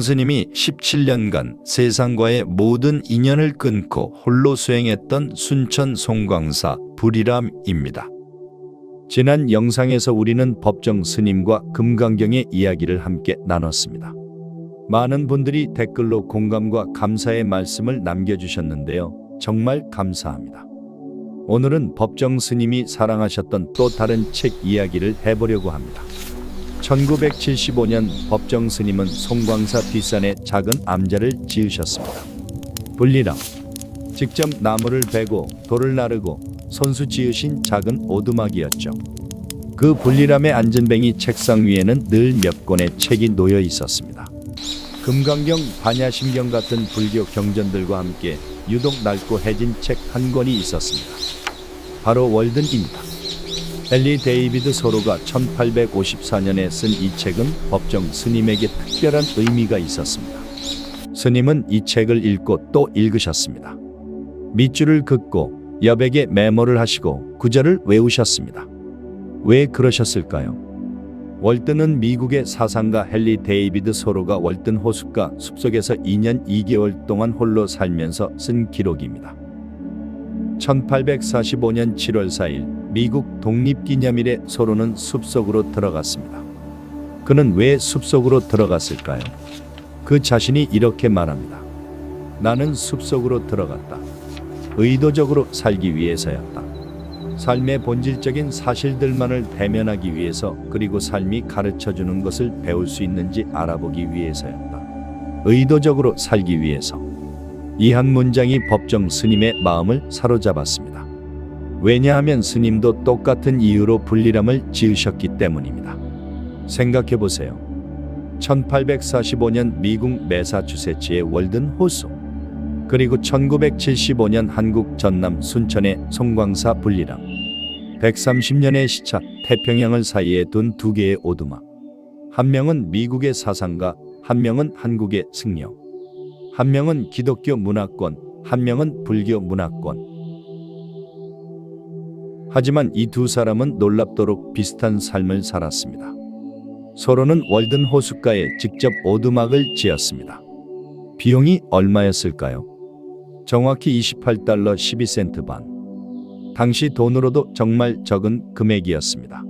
스님이 17년간 세상과의 모든 인연을 끊고 홀로 수행했던 순천 송광사 불이람입니다. 지난 영상에서 우리는 법정 스님과 금강경의 이야기를 함께 나눴습니다. 많은 분들이 댓글로 공감과 감사의 말씀을 남겨주셨는데요. 정말 감사합니다. 오늘은 법정 스님이 사랑하셨던 또 다른 책 이야기를 해보려고 합니다. 1975년 법정 스님은 송광사 뒷산에 작은 암자를 지으셨습니다. 불리람, 직접 나무를 베고 돌을 나르고 손수 지으신 작은 오두막이었죠. 그 불리람에 앉은 뱅이 책상 위에는 늘 몇 권의 책이 놓여 있었습니다. 금강경, 반야심경 같은 불교 경전들과 함께 유독 낡고 해진 책 한 권이 있었습니다. 바로 월든입니다. 헨리 데이비드 소로가 1854년에 쓴 이 책은 법정 스님에게 특별한 의미가 있었습니다. 스님은 이 책을 읽고 또 읽으셨습니다. 밑줄을 긋고 여백에 메모를 하시고 구절을 외우셨습니다. 왜 그러셨을까요? 월든은 미국의 사상가 헨리 데이비드 소로가 월든 호숫가 숲속에서 2년 2개월 동안 홀로 살면서 쓴 기록입니다. 1845년 7월 4일 미국 독립기념일에 소로는 숲속으로 들어갔습니다. 그는 왜 숲속으로 들어갔을까요? 그 자신이 이렇게 말합니다. 나는 숲속으로 들어갔다. 의도적으로 살기 위해서였다. 삶의 본질적인 사실들만을 대면하기 위해서, 그리고 삶이 가르쳐주는 것을 배울 수 있는지 알아보기 위해서였다. 의도적으로 살기 위해서. 이 한 문장이 법정 스님의 마음을 사로잡았습니다. 왜냐하면 스님도 똑같은 이유로 불리람을 지으셨기 때문입니다. 생각해보세요. 1845년 미국 매사추세츠의 월든 호수, 그리고 1975년 한국 전남 순천의 송광사 불리람, 130년의 시차, 태평양을 사이에 둔 두 개의 오두막. 한 명은 미국의 사상가, 한 명은 한국의 승려. 한 명은 기독교 문화권, 한 명은 불교 문화권. 하지만 이 두 사람은 놀랍도록 비슷한 삶을 살았습니다. 소로는 월든 호숫가에 직접 오두막을 지었습니다. 비용이 얼마였을까요? 정확히 28달러 12센트 반. 당시 돈으로도 정말 적은 금액이었습니다.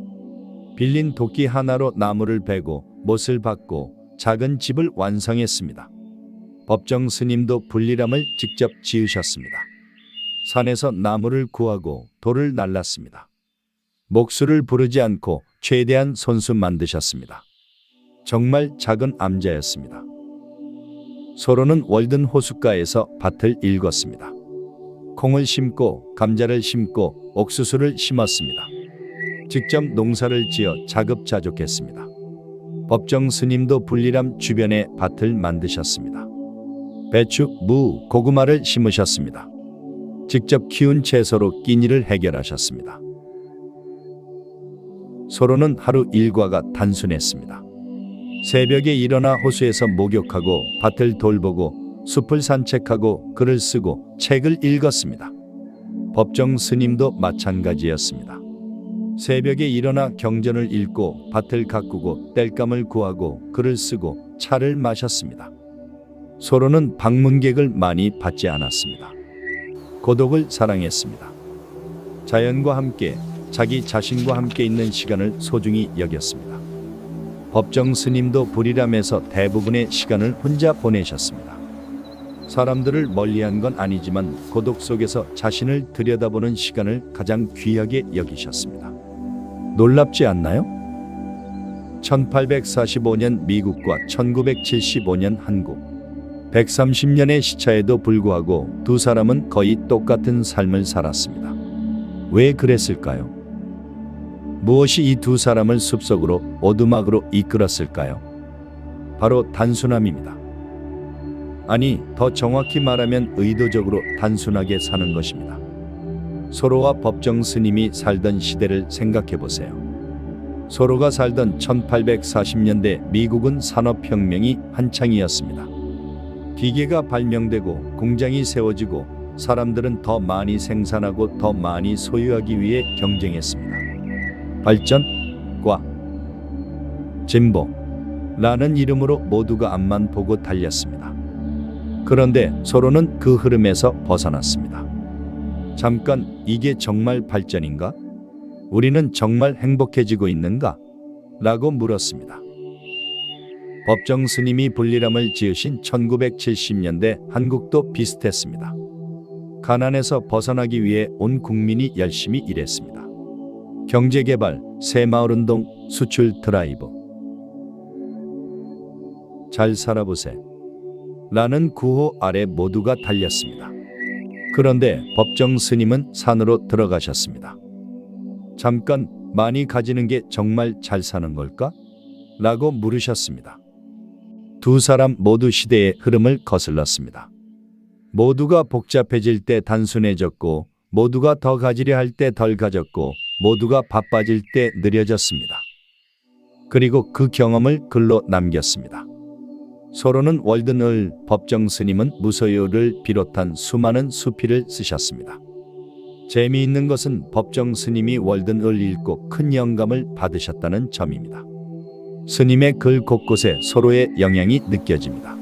빌린 도끼 하나로 나무를 베고 못을 박고 작은 집을 완성했습니다. 법정 스님도 불리람을 직접 지으셨습니다. 산에서 나무를 구하고 돌을 날랐습니다. 목수를 부르지 않고 최대한 손수 만드셨습니다. 정말 작은 암자였습니다. 소로는 월든 호숫가에서 밭을 일궜습니다. 콩을 심고 감자를 심고 옥수수를 심었습니다. 직접 농사를 지어 자급자족했습니다. 법정 스님도 불리람 주변에 밭을 만드셨습니다. 배추, 무, 고구마를 심으셨습니다. 직접 키운 채소로 끼니를 해결하셨습니다. 소로는 하루 일과가 단순했습니다. 새벽에 일어나 호수에서 목욕하고 밭을 돌보고 숲을 산책하고 글을 쓰고 책을 읽었습니다. 법정 스님도 마찬가지였습니다. 새벽에 일어나 경전을 읽고 밭을 가꾸고 땔감을 구하고 글을 쓰고 차를 마셨습니다. 소로는 방문객을 많이 받지 않았습니다. 고독을 사랑했습니다. 자연과 함께, 자기 자신과 함께 있는 시간을 소중히 여겼습니다. 법정 스님도 불이람에서 대부분의 시간을 혼자 보내셨습니다. 사람들을 멀리한 건 아니지만 고독 속에서 자신을 들여다보는 시간을 가장 귀하게 여기셨습니다. 놀랍지 않나요? 1845년 미국과 1975년 한국, 130년의 시차에도 불구하고 두 사람은 거의 똑같은 삶을 살았습니다. 왜 그랬을까요? 무엇이 이 두 사람을 숲속으로, 오두막으로 이끌었을까요? 바로 단순함입니다. 아니, 더 정확히 말하면 의도적으로 단순하게 사는 것입니다. 소로와 법정 스님이 살던 시대를 생각해 보세요. 소로가 살던 1840년대 미국은 산업혁명이 한창이었습니다. 기계가 발명되고 공장이 세워지고 사람들은 더 많이 생산하고 더 많이 소유하기 위해 경쟁했습니다. 발전, 과, 진보, 라는 이름으로 모두가 앞만 보고 달렸습니다. 그런데 서로는 그 흐름에서 벗어났습니다. 잠깐, 이게 정말 발전인가? 우리는 정말 행복해지고 있는가? 라고 물었습니다. 법정 스님이 분리람을 지으신 1970년대 한국도 비슷했습니다. 가난에서 벗어나기 위해 온 국민이 열심히 일했습니다. 경제개발, 새마을운동, 수출 드라이브. 잘 살아보세. 라는 구호 아래 모두가 달렸습니다. 그런데 법정 스님은 산으로 들어가셨습니다. 잠깐, 많이 가지는 게 정말 잘 사는 걸까? 라고 물으셨습니다. 두 사람 모두 시대의 흐름을 거슬렀습니다. 모두가 복잡해질 때 단순해졌고, 모두가 더 가지려 할 때 덜 가졌고, 모두가 바빠질 때 느려졌습니다. 그리고 그 경험을 글로 남겼습니다. 서로는 월든을, 법정 스님은 무소유를 비롯한 수많은 수필을 쓰셨습니다. 재미있는 것은 법정 스님이 월든을 읽고 큰 영감을 받으셨다는 점입니다. 스님의 글 곳곳에 서로의 영향이 느껴집니다.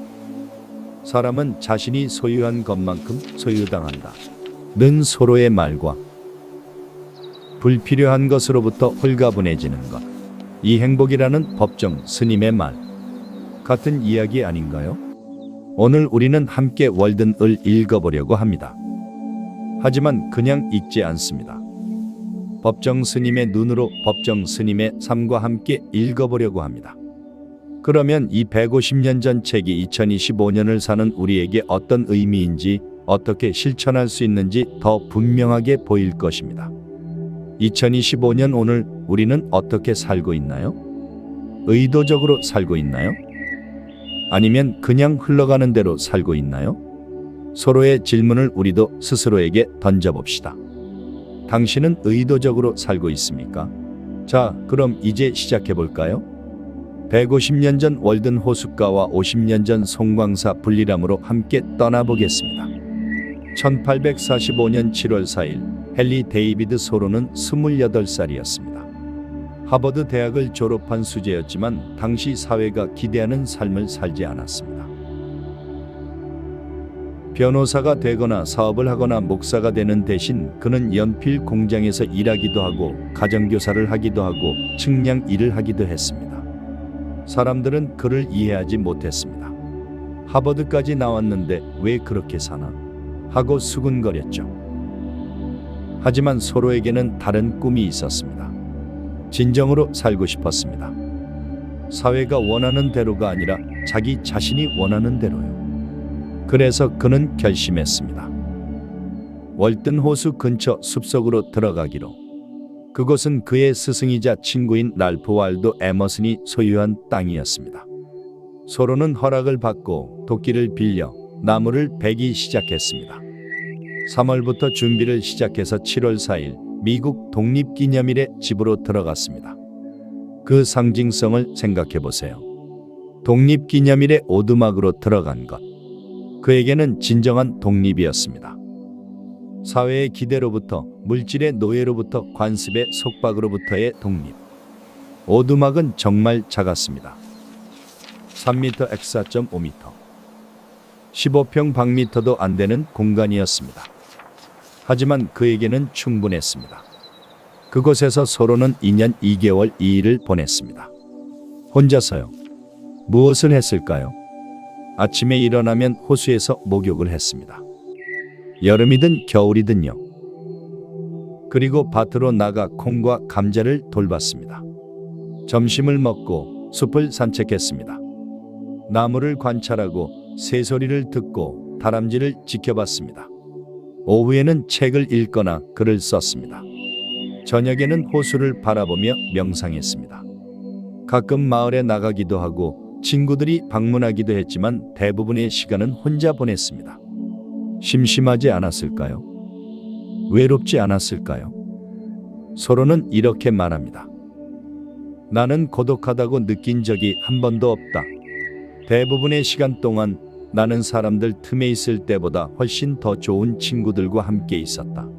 사람은 자신이 소유한 것만큼 소유당한다. 는 서로의 말과 불필요한 것으로부터 홀가분해지는 것. 이 행복이라는 법정 스님의 말. 같은 이야기 아닌가요? 오늘 우리는 함께 월든을 읽어보려고 합니다. 하지만 그냥 읽지 않습니다. 법정 스님의 눈으로 법정 스님의 삶과 함께 읽어보려고 합니다. 그러면 이 150년 전 책이 2025년을 사는 우리에게 어떤 의미인지, 어떻게 실천할 수 있는지 더 분명하게 보일 것입니다. 2025년 오늘 우리는 어떻게 살고 있나요? 의도적으로 살고 있나요? 아니면 그냥 흘러가는 대로 살고 있나요? 서로의 질문을 우리도 스스로에게 던져봅시다. 당신은 의도적으로 살고 있습니까? 자, 그럼 이제 시작해볼까요? 150년 전 월든 호숫가와 50년 전 송광사 분리람으로 함께 떠나보겠습니다. 1845년 7월 4일 헨리 데이비드 소로는 28살이었습니다. 하버드 대학을 졸업한 수재였지만 당시 사회가 기대하는 삶을 살지 않았습니다. 변호사가 되거나 사업을 하거나 목사가 되는 대신 그는 연필 공장에서 일하기도 하고 가정교사를 하기도 하고 측량 일을 하기도 했습니다. 사람들은 그를 이해하지 못했습니다. 하버드까지 나왔는데 왜 그렇게 사나? 하고 수군거렸죠. 하지만 서로에게는 다른 꿈이 있었습니다. 진정으로 살고 싶었습니다. 사회가 원하는 대로가 아니라 자기 자신이 원하는 대로요. 그래서 그는 결심했습니다. 월든 호수 근처 숲속으로 들어가기로. 그곳은 그의 스승이자 친구인 랄프 waldo 에머슨이 소유한 땅이었습니다. 소로는 허락을 받고 도끼를 빌려 나무를 베기 시작했습니다. 3월부터 준비를 시작해서 7월 4일 미국 독립기념일에 집으로 들어갔습니다. 그 상징성을 생각해 보세요. 독립기념일에 오두막으로 들어간 것. 그에게는 진정한 독립이었습니다. 사회의 기대로부터, 물질의 노예로부터, 관습의 속박으로부터의 독립. 오두막은 정말 작았습니다. 3m x 4.5m. 15평 방미터도 안 되는 공간이었습니다. 하지만 그에게는 충분했습니다. 그곳에서 소로는 2년 2개월 2일을 보냈습니다. 혼자서요. 무엇을 했을까요? 아침에 일어나면 호수에서 목욕을 했습니다. 여름이든 겨울이든요. 그리고 밭으로 나가 콩과 감자를 돌봤습니다. 점심을 먹고 숲을 산책했습니다. 나무를 관찰하고 새소리를 듣고 다람쥐를 지켜봤습니다. 오후에는 책을 읽거나 글을 썼습니다. 저녁에는 호수를 바라보며 명상했습니다. 가끔 마을에 나가기도 하고 친구들이 방문하기도 했지만 대부분의 시간은 혼자 보냈습니다. 심심하지 않았을까요? 외롭지 않았을까요? 서로는 이렇게 말합니다. 나는 고독하다고 느낀 적이 한 번도 없다. 대부분의 시간 동안 나는 사람들 틈에 있을 때보다 훨씬 더 좋은 친구들과 함께 있었다.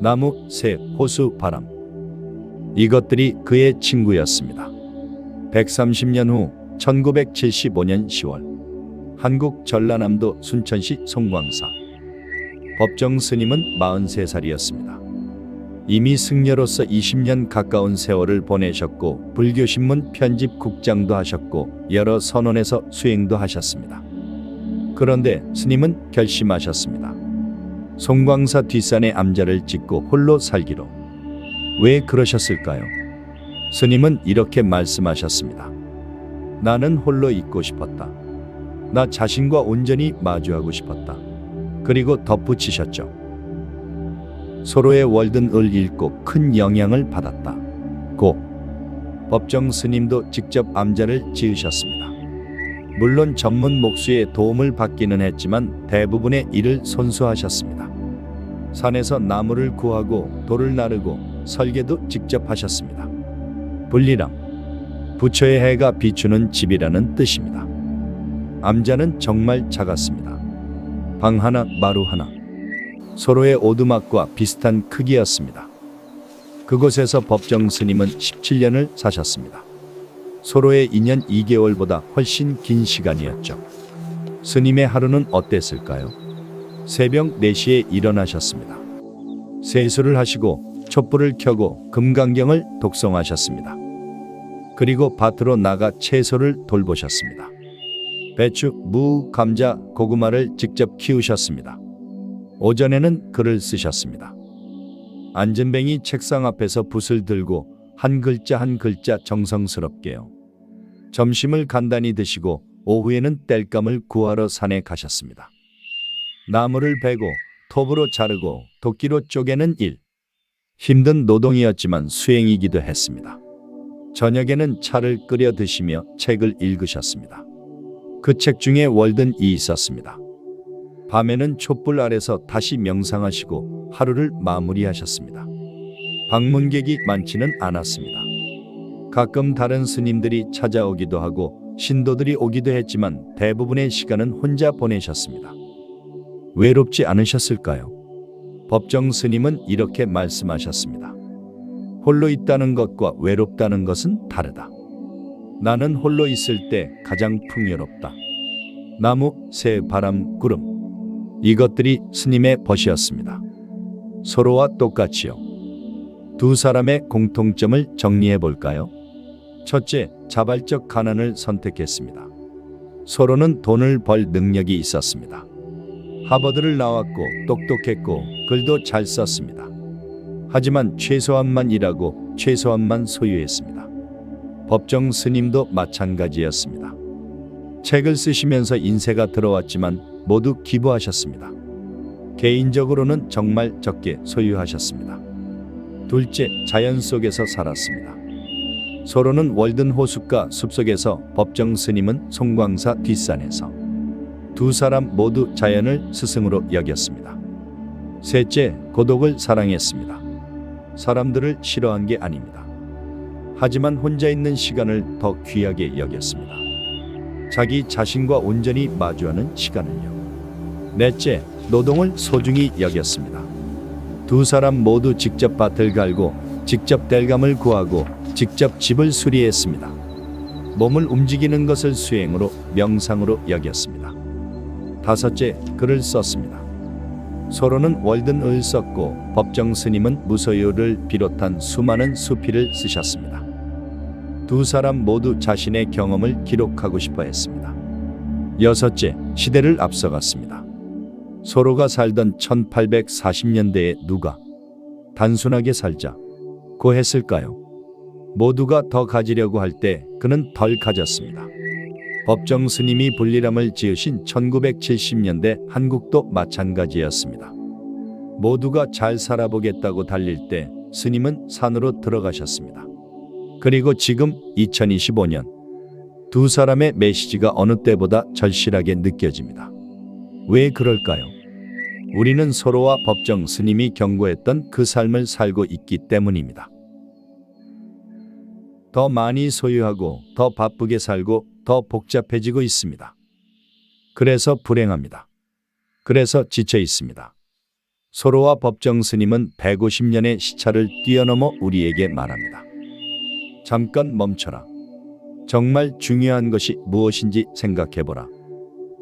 나무, 새, 호수, 바람. 이것들이 그의 친구였습니다. 130년 후 1975년 10월 한국 전라남도 순천시 송광사. 법정 스님은 43살이었습니다. 이미 승려로서 20년 가까운 세월을 보내셨고 불교신문 편집국장도 하셨고 여러 선원에서 수행도 하셨습니다. 그런데 스님은 결심하셨습니다. 송광사 뒷산에 암자를 짓고 홀로 살기로. 왜 그러셨을까요? 스님은 이렇게 말씀하셨습니다. 나는 홀로 있고 싶었다. 나 자신과 온전히 마주하고 싶었다. 그리고 덧붙이셨죠. 서로의 월든 을 읽고 큰 영향을 받았다. 고 법정 스님도 직접 암자를 지으셨습니다. 물론 전문 목수의 도움을 받기는 했지만 대부분의 일을 손수하셨습니다. 산에서 나무를 구하고 돌을 나르고 설계도 직접 하셨습니다. 불리람, 부처의 해가 비추는 집이라는 뜻입니다. 암자는 정말 작았습니다. 방 하나, 마루 하나. 서로의 오두막과 비슷한 크기였습니다. 그곳에서 법정 스님은 17년을 사셨습니다. 서로의 인연 2개월보다 훨씬 긴 시간이었죠. 스님의 하루는 어땠을까요? 새벽 4시에 일어나셨습니다. 세수를 하시고 촛불을 켜고 금강경을 독송하셨습니다. 그리고 밭으로 나가 채소를 돌보셨습니다. 배추, 무, 감자, 고구마를 직접 키우셨습니다. 오전에는 글을 쓰셨습니다. 안전뱅이 책상 앞에서 붓을 들고 한 글자 한 글자 정성스럽게요. 점심을 간단히 드시고 오후에는 땔감을 구하러 산에 가셨습니다. 나무를 베고 톱으로 자르고 도끼로 쪼개는 일. 힘든 노동이었지만 수행이기도 했습니다. 저녁에는 차를 끓여 드시며 책을 읽으셨습니다. 그 책 중에 월든이 있었습니다. 밤에는 촛불 아래서 다시 명상하시고 하루를 마무리하셨습니다. 방문객이 많지는 않았습니다. 가끔 다른 스님들이 찾아오기도 하고 신도들이 오기도 했지만 대부분의 시간은 혼자 보내셨습니다. 외롭지 않으셨을까요? 법정 스님은 이렇게 말씀하셨습니다. 홀로 있다는 것과 외롭다는 것은 다르다. 나는 홀로 있을 때 가장 풍요롭다. 나무, 새, 바람, 구름. 이것들이 스님의 벗이었습니다. 서로와 똑같이요. 두 사람의 공통점을 정리해 볼까요? 첫째, 자발적 가난을 선택했습니다. 서로는 돈을 벌 능력이 있었습니다. 하버드를 나왔고 똑똑했고 글도 잘 썼습니다. 하지만 최소한만 일하고 최소한만 소유했습니다. 법정 스님도 마찬가지였습니다. 책을 쓰시면서 인세가 들어왔지만 모두 기부하셨습니다. 개인적으로는 정말 적게 소유하셨습니다. 둘째, 자연 속에서 살았습니다. 서로는 월든 호숫가 숲속에서, 법정 스님은 송광사 뒷산에서. 두 사람 모두 자연을 스승으로 여겼습니다. 셋째, 고독을 사랑했습니다. 사람들을 싫어한 게 아닙니다. 하지만 혼자 있는 시간을 더 귀하게 여겼습니다. 자기 자신과 온전히 마주하는 시간을요. 넷째, 노동을 소중히 여겼습니다. 두 사람 모두 직접 밭을 갈고 직접 땔감을 구하고 직접 집을 수리했습니다. 몸을 움직이는 것을 수행으로, 명상으로 여겼습니다. 다섯째, 글을 썼습니다. 서로는 월든을 썼고 법정 스님은 무소유를 비롯한 수많은 수필을 쓰셨습니다. 두 사람 모두 자신의 경험을 기록하고 싶어 했습니다. 여섯째, 시대를 앞서갔습니다. 서로가 살던 1840년대에 누가 단순하게 살자고 했을까요? 모두가 더 가지려고 할 때 그는 덜 가졌습니다. 법정 스님이 불리람을 지으신 1970년대 한국도 마찬가지였습니다. 모두가 잘 살아보겠다고 달릴 때 스님은 산으로 들어가셨습니다. 그리고 지금 2025년 두 사람의 메시지가 어느 때보다 절실하게 느껴집니다. 왜 그럴까요? 우리는 서로와 법정 스님이 경고했던 그 삶을 살고 있기 때문입니다. 더 많이 소유하고 더 바쁘게 살고 더 복잡해지고 있습니다. 그래서 불행합니다. 그래서 지쳐 있습니다. 서로와 법정 스님은 150년의 시차를 뛰어넘어 우리에게 말합니다. 잠깐 멈춰라. 정말 중요한 것이 무엇인지 생각해보라.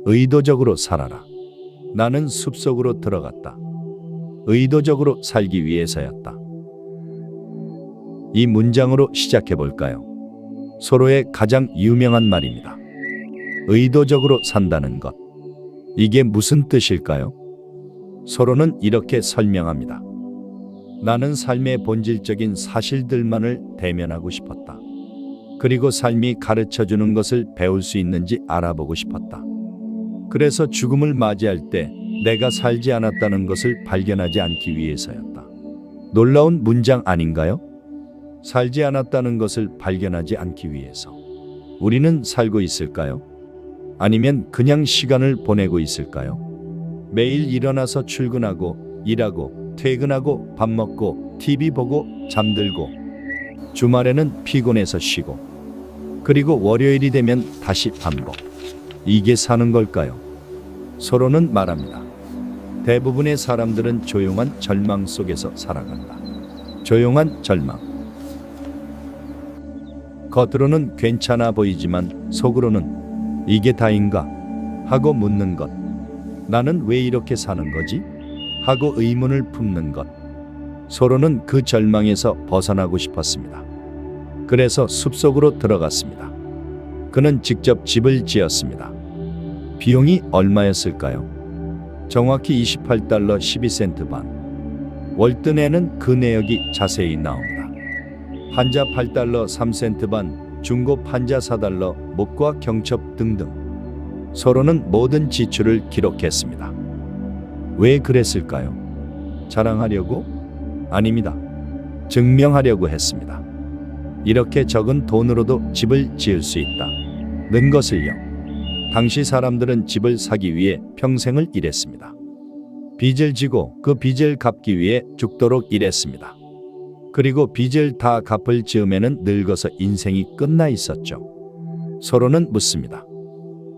의도적으로 살아라. 나는 숲속으로 들어갔다. 의도적으로 살기 위해서였다. 이 문장으로 시작해볼까요? 서로의 가장 유명한 말입니다. 의도적으로 산다는 것. 이게 무슨 뜻일까요? 서로는 이렇게 설명합니다. 나는 삶의 본질적인 사실들만을 대면하고 싶었다. 그리고 삶이 가르쳐주는 것을 배울 수 있는지 알아보고 싶었다. 그래서 죽음을 맞이할 때 내가 살지 않았다는 것을 발견하지 않기 위해서였다. 놀라운 문장 아닌가요? 살지 않았다는 것을 발견하지 않기 위해서. 우리는 살고 있을까요? 아니면 그냥 시간을 보내고 있을까요? 매일 일어나서 출근하고, 일하고, 퇴근하고, 밥 먹고, TV 보고, 잠들고, 주말에는 피곤해서 쉬고, 그리고 월요일이 되면 다시 반복. 이게 사는 걸까요? 서로는 말합니다. 대부분의 사람들은 조용한 절망 속에서 살아간다. 조용한 절망. 겉으로는 괜찮아 보이지만 속으로는 이게 다인가? 하고 묻는 것. 나는 왜 이렇게 사는 거지? 하고 의문을 품는 것. 서로는 그 절망에서 벗어나고 싶었습니다. 그래서 숲속으로 들어갔습니다. 그는 직접 집을 지었습니다. 비용이 얼마였을까요? 정확히 $28 12센트 반. 월드내는 그 내역이 자세히 나옵니다. 판자 $8 3센트 반, 중고 판자 $4, 목과 경첩 등등. 서로는 모든 지출을 기록했습니다. 왜 그랬을까요? 자랑하려고? 아닙니다. 증명하려고 했습니다. 이렇게 적은 돈으로도 집을 지을 수 있다. 는 것을요. 당시 사람들은 집을 사기 위해 평생을 일했습니다. 빚을 지고 그 빚을 갚기 위해 죽도록 일했습니다. 그리고 빚을 다 갚을 즈음에는 늙어서 인생이 끝나 있었죠. 서로는 묻습니다.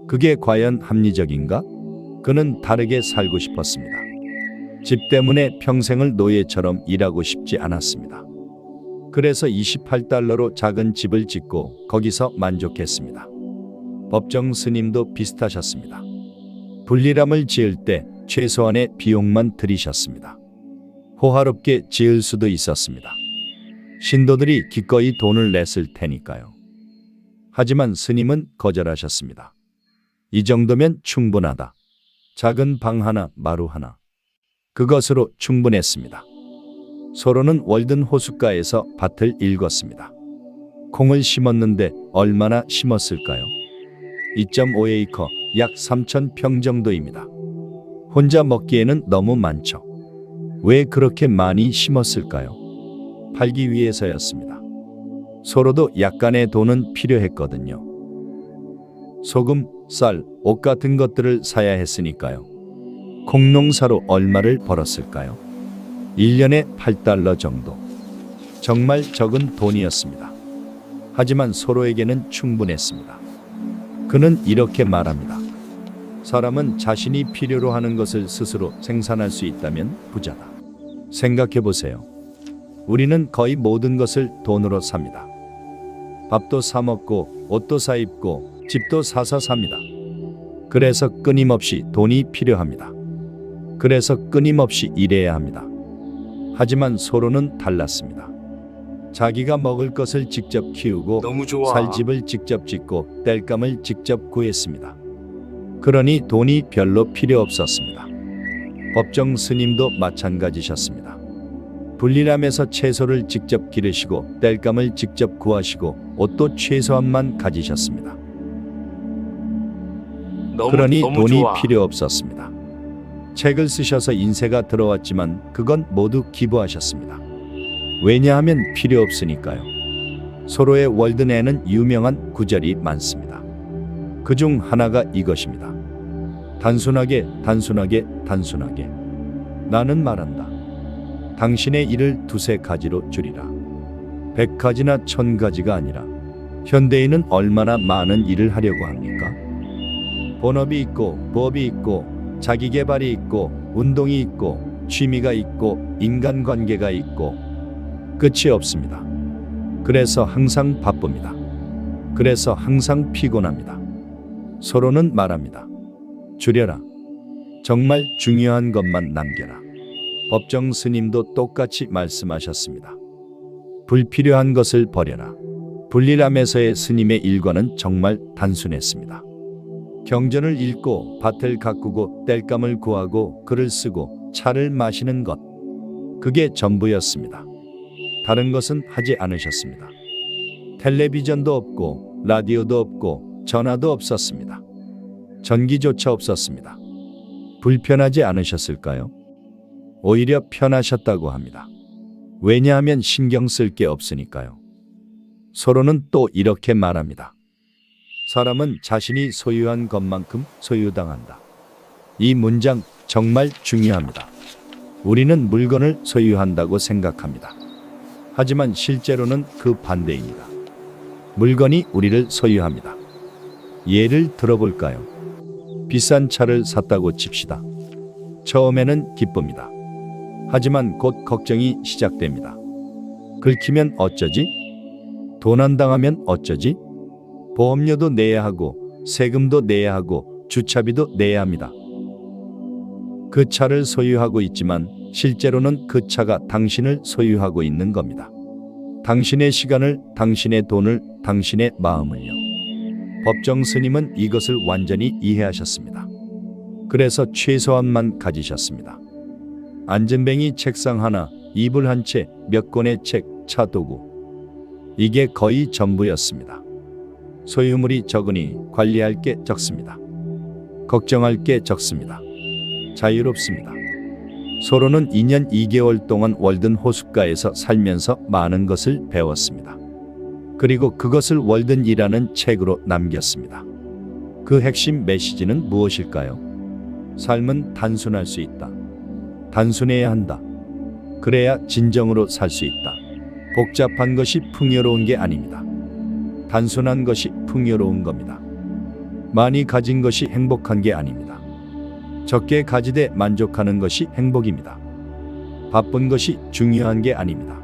그게 과연 합리적인가? 그는 다르게 살고 싶었습니다. 집 때문에 평생을 노예처럼 일하고 싶지 않았습니다. 그래서 $28로 작은 집을 짓고 거기서 만족했습니다. 법정 스님도 비슷하셨습니다. 분리람을 지을 때 최소한의 비용만 들이셨습니다. 호화롭게 지을 수도 있었습니다. 신도들이 기꺼이 돈을 냈을 테니까요. 하지만 스님은 거절하셨습니다. 이 정도면 충분하다. 작은 방 하나, 마루 하나. 그것으로 충분했습니다. 서로는 월든 호숫가에서 밭을 일궜습니다. 콩을 심었는데 얼마나 심었을까요? 2.5에이커, 약 3,000평 정도입니다. 혼자 먹기에는 너무 많죠. 왜 그렇게 많이 심었을까요? 팔기 위해서였습니다. 서로도 약간의 돈은 필요했거든요. 소금, 쌀, 옷 같은 것들을 사야 했으니까요. 콩농사로 얼마를 벌었을까요? 1년에 $8 정도. 정말 적은 돈이었습니다. 하지만 서로에게는 충분했습니다. 그는 이렇게 말합니다. 사람은 자신이 필요로 하는 것을 스스로 생산할 수 있다면 부자다. 생각해 보세요. 우리는 거의 모든 것을 돈으로 삽니다. 밥도 사 먹고 옷도 사 입고 집도 사서 삽니다. 그래서 끊임없이 돈이 필요합니다. 그래서 끊임없이 일해야 합니다. 하지만 서로는 달랐습니다. 자기가 먹을 것을 직접 키우고 살 집을 직접 짓고 땔감을 직접 구했습니다. 그러니 돈이 별로 필요 없었습니다. 법정 스님도 마찬가지셨습니다. 분리람에서 채소를 직접 기르시고 땔감을 직접 구하시고 옷도 최소한만 가지셨습니다. 그러니 돈이 필요 없었습니다. 책을 쓰셔서 인쇄가 들어왔지만 그건 모두 기부하셨습니다. 왜냐하면 필요 없으니까요. 서로의 월드내에는 유명한 구절이 많습니다. 그중 하나가 이것입니다. 단순하게, 단순하게, 단순하게. 나는 말한다. 당신의 일을 2~3가지로 줄이라. 100가지나 1000가지가 아니라 현대인은 얼마나 많은 일을 하려고 합니까? 본업이 있고 부업이 있고 자기개발이 있고 운동이 있고 취미가 있고 인간관계가 있고 끝이 없습니다. 그래서 항상 바쁩니다. 그래서 항상 피곤합니다. 서로는 말합니다. 줄여라. 정말 중요한 것만 남겨라. 법정 스님도 똑같이 말씀하셨습니다. 불필요한 것을 버려라. 불리람에서의 스님의 일과는 정말 단순했습니다. 경전을 읽고 밭을 가꾸고 땔감을 구하고 글을 쓰고 차를 마시는 것. 그게 전부였습니다. 다른 것은 하지 않으셨습니다. 텔레비전도 없고 라디오도 없고 전화도 없었습니다. 전기조차 없었습니다. 불편하지 않으셨을까요? 오히려 편하셨다고 합니다. 왜냐하면 신경 쓸 게 없으니까요. 서로는 또 이렇게 말합니다. 사람은 자신이 소유한 것만큼 소유당한다. 이 문장 정말 중요합니다. 우리는 물건을 소유한다고 생각합니다. 하지만 실제로는 그 반대입니다. 물건이 우리를 소유합니다. 예를 들어볼까요? 비싼 차를 샀다고 칩시다. 처음에는 기쁩니다. 하지만 곧 걱정이 시작됩니다. 긁히면 어쩌지? 도난당하면 어쩌지? 보험료도 내야 하고 세금도 내야 하고 주차비도 내야 합니다. 그 차를 소유하고 있지만 실제로는 그 차가 당신을 소유하고 있는 겁니다. 당신의 시간을, 당신의 돈을, 당신의 마음을요. 법정 스님은 이것을 완전히 이해하셨습니다. 그래서 최소한만 가지셨습니다. 안전뱅이 책상 하나, 이불 한 채, 몇 권의 책, 차 도구. 이게 거의 전부였습니다. 소유물이 적으니 관리할 게 적습니다. 걱정할 게 적습니다. 자유롭습니다. 서로는 2년 2개월 동안 월든 호숫가에서 살면서 많은 것을 배웠습니다. 그리고 그것을 월든이라는 책으로 남겼습니다. 그 핵심 메시지는 무엇일까요? 삶은 단순할 수 있다. 단순해야 한다. 그래야 진정으로 살 수 있다. 복잡한 것이 풍요로운 게 아닙니다. 단순한 것이 풍요로운 겁니다. 많이 가진 것이 행복한 게 아닙니다. 적게 가지되 만족하는 것이 행복입니다. 바쁜 것이 중요한 게 아닙니다.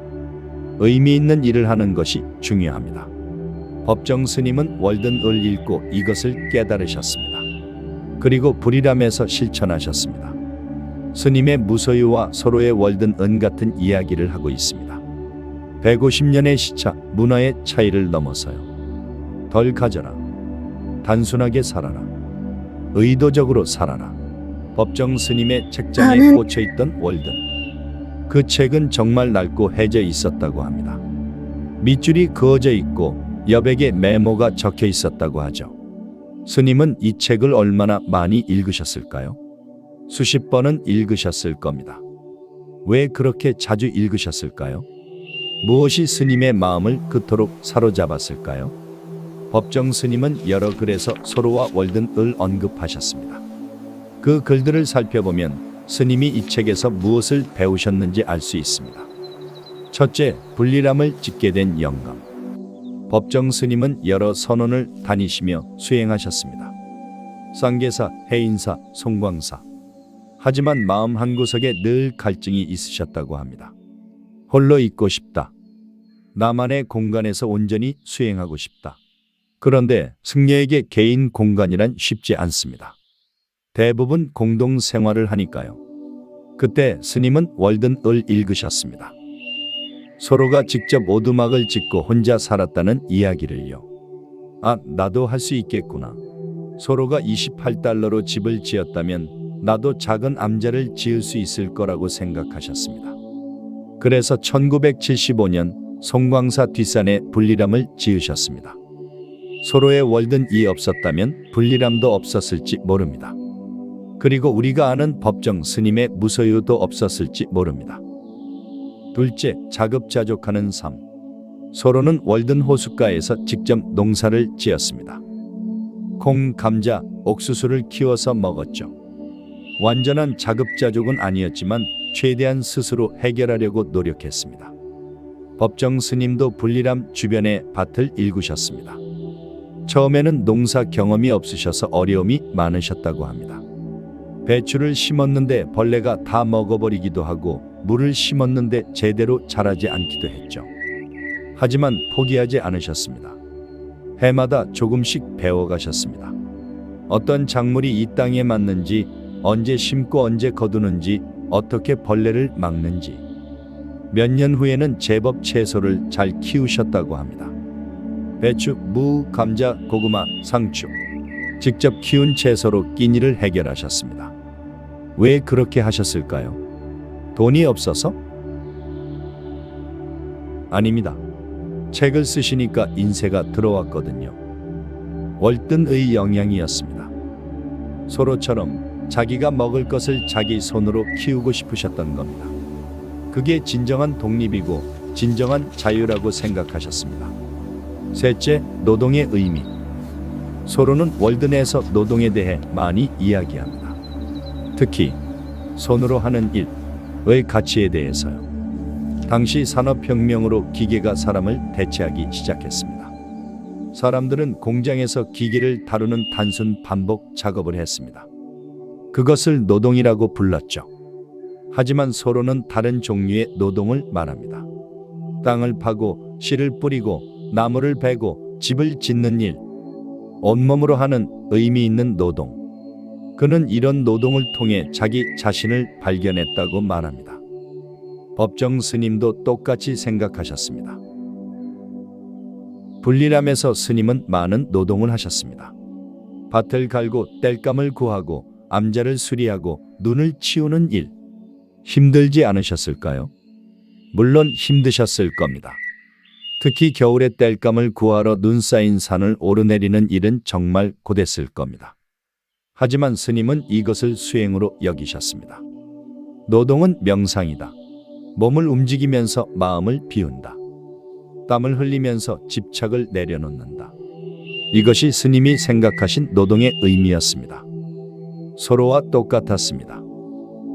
의미 있는 일을 하는 것이 중요합니다. 법정 스님은 월든을 읽고 이것을 깨달으셨습니다. 그리고 불이람에서 실천하셨습니다. 스님의 무소유와 서로의 월든은 같은 이야기를 하고 있습니다. 150년의 시차, 문화의 차이를 넘어서요. 덜 가져라. 단순하게 살아라. 의도적으로 살아라. 법정 스님의 책장에 꽂혀있던 월든. 그 책은 정말 낡고 해져 있었다고 합니다. 밑줄이 그어져 있고 여백에 메모가 적혀 있었다고 하죠. 스님은 이 책을 얼마나 많이 읽으셨을까요? 수십 번은 읽으셨을 겁니다. 왜 그렇게 자주 읽으셨을까요? 무엇이 스님의 마음을 그토록 사로잡았을까요? 법정 스님은 여러 글에서 소로와 월든을 언급하셨습니다. 그 글들을 살펴보면 스님이 이 책에서 무엇을 배우셨는지 알 수 있습니다. 첫째, 불리람을 짓게 된 영감. 법정 스님은 여러 선원을 다니시며 수행하셨습니다. 쌍계사, 해인사, 송광사. 하지만 마음 한구석에 늘 갈증이 있으셨다고 합니다. 홀로 있고 싶다. 나만의 공간에서 온전히 수행하고 싶다. 그런데 승려에게 개인 공간이란 쉽지 않습니다. 대부분 공동 생활을 하니까요. 그때 스님은 월든을 읽으셨습니다. 서로가 직접 오두막을 짓고 혼자 살았다는 이야기를요. 아, 나도 할 수 있겠구나. 서로가 28달러로 집을 지었다면 나도 작은 암자를 지을 수 있을 거라고 생각하셨습니다. 그래서 1975년 송광사 뒷산에 불리람을 지으셨습니다. 서로의 월든이 없었다면 불리람도 없었을지 모릅니다. 그리고 우리가 아는 법정 스님의 무소유도 없었을지 모릅니다. 둘째, 자급자족하는 삶. 서로는 월든 호숫가에서 직접 농사를 지었습니다. 콩, 감자, 옥수수를 키워서 먹었죠. 완전한 자급자족은 아니었지만 최대한 스스로 해결하려고 노력했습니다. 법정 스님도 불리람 주변의 밭을 일구셨습니다. 처음에는 농사 경험이 없으셔서 어려움이 많으셨다고 합니다. 배추를 심었는데 벌레가 다 먹어버리기도 하고 물을 심었는데 제대로 자라지 않기도 했죠. 하지만 포기하지 않으셨습니다. 해마다 조금씩 배워가셨습니다. 어떤 작물이 이 땅에 맞는지, 언제 심고 언제 거두는지, 어떻게 벌레를 막는지. 몇 년 후에는 제법 채소를 잘 키우셨다고 합니다. 배추, 무, 감자, 고구마, 상추. 직접 키운 채소로 끼니를 해결하셨습니다. 왜 그렇게 하셨을까요? 돈이 없어서? 아닙니다. 책을 쓰시니까 인세가 들어왔거든요. 월든의 영향이었습니다. 소로처럼 자기가 먹을 것을 자기 손으로 키우고 싶으셨던 겁니다. 그게 진정한 독립이고 진정한 자유라고 생각하셨습니다. 셋째, 노동의 의미. 소로는 월든에서 노동에 대해 많이 이야기합니다. 특히 손으로 하는 일의 가치에 대해서요. 당시 산업혁명으로 기계가 사람을 대체하기 시작했습니다. 사람들은 공장에서 기계를 다루는 단순 반복 작업을 했습니다. 그것을 노동이라고 불렀죠. 하지만 소로는 다른 종류의 노동을 말합니다. 땅을 파고 씨를 뿌리고 나무를 베고 집을 짓는 일, 온몸으로 하는 의미 있는 노동. 그는 이런 노동을 통해 자기 자신을 발견했다고 말합니다. 법정 스님도 똑같이 생각하셨습니다. 불리람에서 스님은 많은 노동을 하셨습니다. 밭을 갈고 땔감을 구하고 암자를 수리하고 눈을 치우는 일. 힘들지 않으셨을까요? 물론 힘드셨을 겁니다. 특히 겨울에 땔감을 구하러 눈 쌓인 산을 오르내리는 일은 정말 고됐을 겁니다. 하지만 스님은 이것을 수행으로 여기셨습니다. 노동은 명상이다. 몸을 움직이면서 마음을 비운다. 땀을 흘리면서 집착을 내려놓는다. 이것이 스님이 생각하신 노동의 의미였습니다. 소로와 똑같았습니다.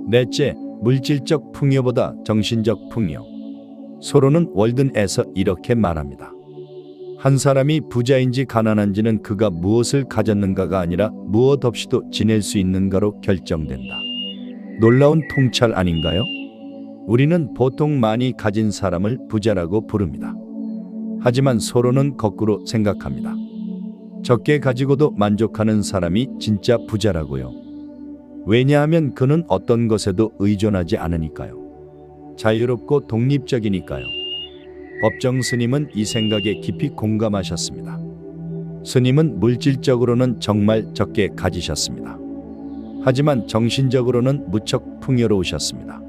넷째, 물질적 풍요보다 정신적 풍요. 소로는 월든에서 이렇게 말합니다. 한 사람이 부자인지 가난한지는 그가 무엇을 가졌는가가 아니라 무엇 없이도 지낼 수 있는가로 결정된다. 놀라운 통찰 아닌가요? 우리는 보통 많이 가진 사람을 부자라고 부릅니다. 하지만 소로는 거꾸로 생각합니다. 적게 가지고도 만족하는 사람이 진짜 부자라고요. 왜냐하면 그는 어떤 것에도 의존하지 않으니까요. 자유롭고 독립적이니까요. 법정 스님은 이 생각에 깊이 공감하셨습니다. 스님은 물질적으로는 정말 적게 가지셨습니다. 하지만 정신적으로는 무척 풍요로우셨습니다.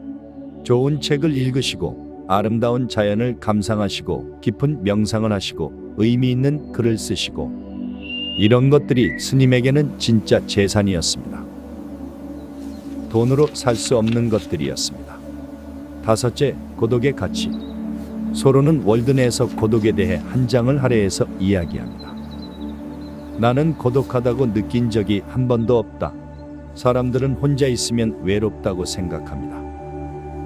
좋은 책을 읽으시고 아름다운 자연을 감상하시고 깊은 명상을 하시고 의미 있는 글을 쓰시고 이런 것들이 스님에게는 진짜 재산이었습니다. 돈으로 살 수 없는 것들이었습니다. 다섯째, 고독의 가치. 소로는 월든에서 고독에 대해 한 장을 할애해서 이야기합니다. 나는 고독하다고 느낀 적이 한 번도 없다. 사람들은 혼자 있으면 외롭다고 생각합니다.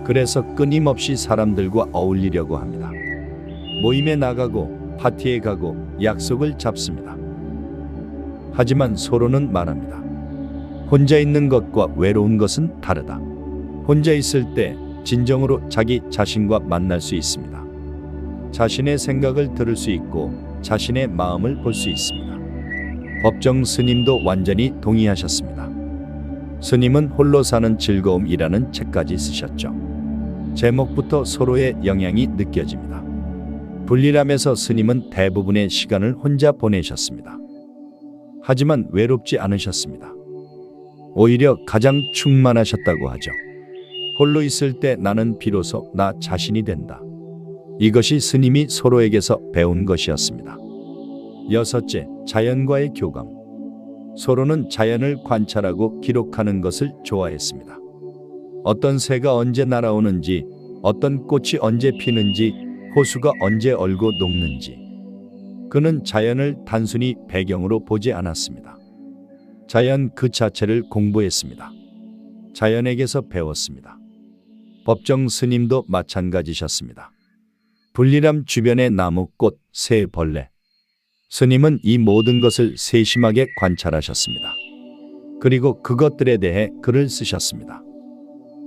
그래서 끊임없이 사람들과 어울리려고 합니다. 모임에 나가고 파티에 가고 약속을 잡습니다. 하지만 소로는 말합니다. 혼자 있는 것과 외로운 것은 다르다. 혼자 있을 때 진정으로 자기 자신과 만날 수 있습니다. 자신의 생각을 들을 수 있고 자신의 마음을 볼 수 있습니다. 법정 스님도 완전히 동의하셨습니다. 스님은 홀로 사는 즐거움이라는 책까지 쓰셨죠. 제목부터 소로의 영향이 느껴집니다. 불리람에서 스님은 대부분의 시간을 혼자 보내셨습니다. 하지만 외롭지 않으셨습니다. 오히려 가장 충만하셨다고 하죠. 홀로 있을 때 나는 비로소 나 자신이 된다. 이것이 스님이 소로에게서 배운 것이었습니다. 여섯째, 자연과의 교감. 소로는 자연을 관찰하고 기록하는 것을 좋아했습니다. 어떤 새가 언제 날아오는지, 어떤 꽃이 언제 피는지, 호수가 언제 얼고 녹는지. 그는 자연을 단순히 배경으로 보지 않았습니다. 자연 그 자체를 공부했습니다. 자연에게서 배웠습니다. 법정 스님도 마찬가지셨습니다. 불리람 주변의 나무, 꽃, 새, 벌레. 스님은 이 모든 것을 세심하게 관찰하셨습니다. 그리고 그것들에 대해 글을 쓰셨습니다.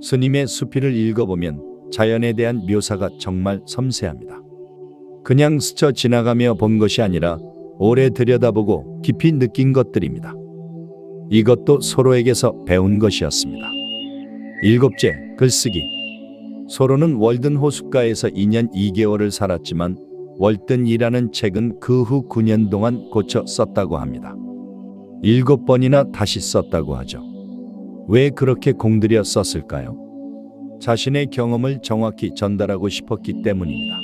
스님의 수필을 읽어보면 자연에 대한 묘사가 정말 섬세합니다. 그냥 스쳐 지나가며 본 것이 아니라 오래 들여다보고 깊이 느낀 것들입니다. 이것도 서로에게서 배운 것이었습니다. 일곱째, 글쓰기. 서로는 월든 호숫가에서 2년 2개월을 살았지만 월든이라는 책은 그 후 9년 동안 고쳐 썼다고 합니다. 7번이나 다시 썼다고 하죠. 왜 그렇게 공들여 썼을까요? 자신의 경험을 정확히 전달하고 싶었기 때문입니다.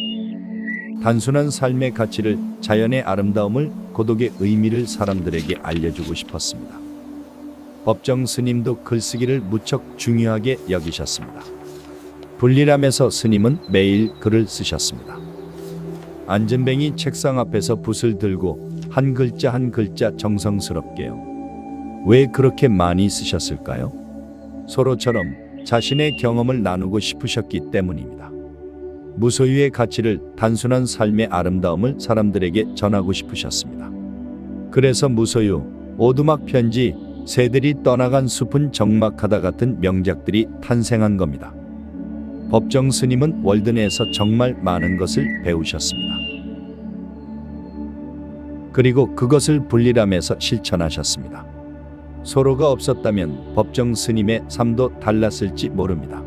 단순한 삶의 가치를, 자연의 아름다움을, 고독의 의미를 사람들에게 알려주고 싶었습니다. 법정 스님도 글쓰기를 무척 중요하게 여기셨습니다. 불리람에서 스님은 매일 글을 쓰셨습니다. 안전뱅이 책상 앞에서 붓을 들고 한 글자 한 글자 정성스럽게요. 왜 그렇게 많이 쓰셨을까요? 서로처럼 자신의 경험을 나누고 싶으셨기 때문입니다. 무소유의 가치를, 단순한 삶의 아름다움을 사람들에게 전하고 싶으셨습니다. 그래서 무소유, 오두막 편지, 새들이 떠나간 숲은 적막하다 같은 명작들이 탄생한 겁니다. 법정 스님은 월든에서 정말 많은 것을 배우셨습니다. 그리고 그것을 불리람에서 실천하셨습니다. 서로가 없었다면 법정 스님의 삶도 달랐을지 모릅니다.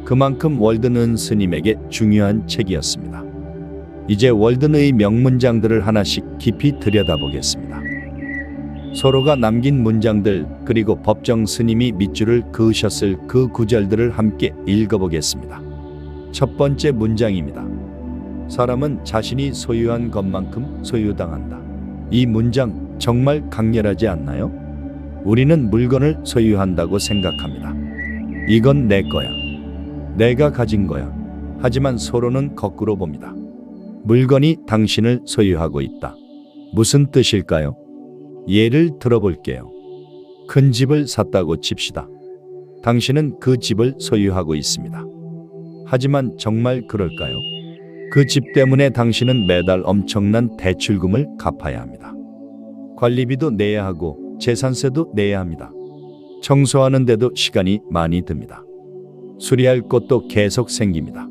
그만큼 월든은 스님에게 중요한 책이었습니다. 이제 월든의 명문장들을 하나씩 깊이 들여다보겠습니다. 서로가 남긴 문장들, 그리고 법정 스님이 밑줄을 그으셨을 그 구절들을 함께 읽어보겠습니다. 첫 번째 문장입니다. 사람은 자신이 소유한 것만큼 소유당한다. 이 문장 정말 강렬하지 않나요? 우리는 물건을 소유한다고 생각합니다. 이건 내 거야. 내가 가진 거야. 하지만 서로는 거꾸로 봅니다. 물건이 당신을 소유하고 있다. 무슨 뜻일까요? 예를 들어볼게요. 큰 집을 샀다고 칩시다. 당신은 그 집을 소유하고 있습니다. 하지만 정말 그럴까요? 그 집 때문에 당신은 매달 엄청난 대출금을 갚아야 합니다. 관리비도 내야 하고 재산세도 내야 합니다. 청소하는데도 시간이 많이 듭니다. 수리할 것도 계속 생깁니다.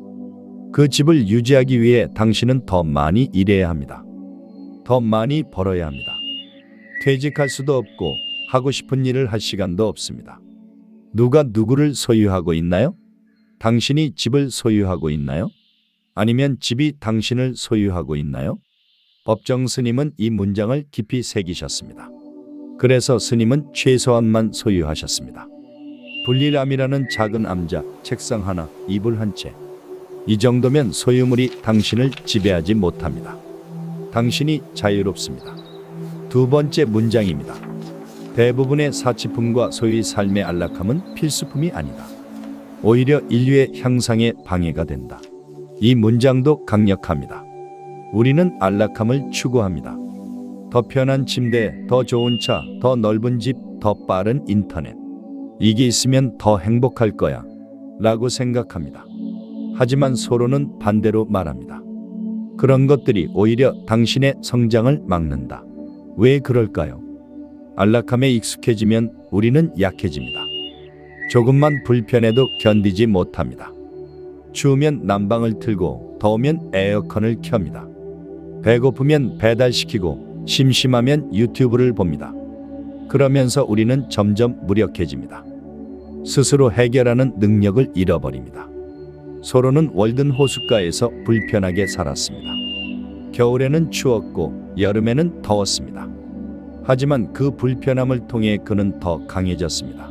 그 집을 유지하기 위해 당신은 더 많이 일해야 합니다. 더 많이 벌어야 합니다. 퇴직할 수도 없고 하고 싶은 일을 할 시간도 없습니다. 누가 누구를 소유하고 있나요? 당신이 집을 소유하고 있나요? 아니면 집이 당신을 소유하고 있나요? 법정 스님은 이 문장을 깊이 새기셨습니다. 그래서 스님은 최소한만 소유하셨습니다. 불리람이라는 작은 암자, 책상 하나, 이불 한 채. 이 정도면 소유물이 당신을 지배하지 못합니다. 당신이 자유롭습니다. 두 번째 문장입니다. 대부분의 사치품과 소유의 삶의 안락함은 필수품이 아니다. 오히려 인류의 향상에 방해가 된다. 이 문장도 강력합니다. 우리는 안락함을 추구합니다. 더 편한 침대, 더 좋은 차, 더 넓은 집, 더 빠른 인터넷. 이게 있으면 더 행복할 거야 라고 생각합니다. 하지만 서로는 반대로 말합니다. 그런 것들이 오히려 당신의 성장을 막는다. 왜 그럴까요? 안락함에 익숙해지면 우리는 약해집니다. 조금만 불편해도 견디지 못합니다. 추우면 난방을 틀고 더우면 에어컨을 켭니다. 배고프면 배달시키고 심심하면 유튜브를 봅니다. 그러면서 우리는 점점 무력해집니다. 스스로 해결하는 능력을 잃어버립니다. 서로는 월든 호숫가에서 불편하게 살았습니다. 겨울에는 추웠고 여름에는 더웠습니다. 하지만 그 불편함을 통해 그는 더 강해졌습니다.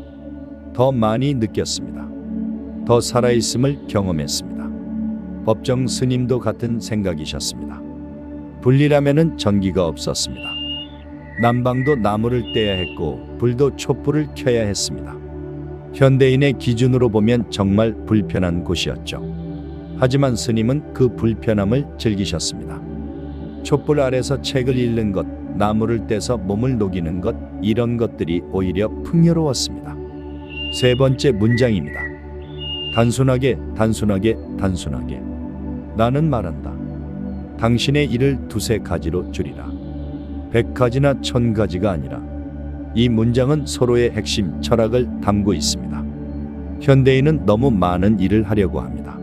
더 많이 느꼈습니다. 더 살아있음을 경험했습니다. 법정 스님도 같은 생각이셨습니다. 불리람에는 전기가 없었습니다. 난방도 나무를 떼야 했고 불도 촛불을 켜야 했습니다. 현대인의 기준으로 보면 정말 불편한 곳이었죠. 하지만 스님은 그 불편함을 즐기셨습니다. 촛불 아래서 책을 읽는 것, 나무를 떼서 몸을 녹이는 것, 이런 것들이 오히려 풍요로웠습니다. 세 번째 문장입니다. 단순하게, 단순하게, 단순하게. 나는 말한다. 당신의 일을 두세 가지로 줄이라. 100가지나 1000가지가 아니라. 이 문장은 서로의 핵심 철학을 담고 있습니다. 현대인은 너무 많은 일을 하려고 합니다.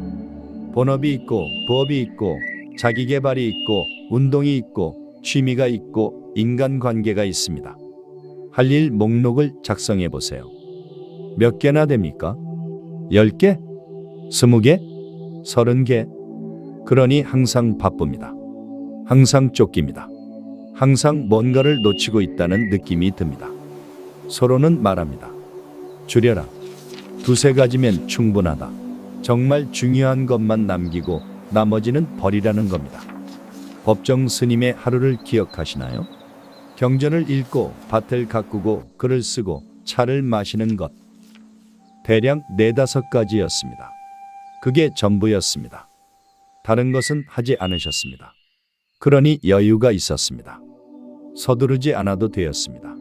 본업이 있고 부업이 있고 자기개발이 있고 운동이 있고 취미가 있고 인간관계가 있습니다. 할 일 목록을 작성해 보세요. 몇 개나 됩니까? 10개? 20개? 30개? 그러니 항상 바쁩니다. 항상 쫓깁니다. 항상 뭔가를 놓치고 있다는 느낌이 듭니다. 서로는 말합니다. 줄여라. 2-3가지면 충분하다. 정말 중요한 것만 남기고 나머지는 버리라는 겁니다. 법정 스님의 하루를 기억하시나요? 경전을 읽고 밭을 가꾸고 글을 쓰고 차를 마시는 것. 대략 4-5가지였습니다. 그게 전부였습니다. 다른 것은 하지 않으셨습니다. 그러니 여유가 있었습니다. 서두르지 않아도 되었습니다.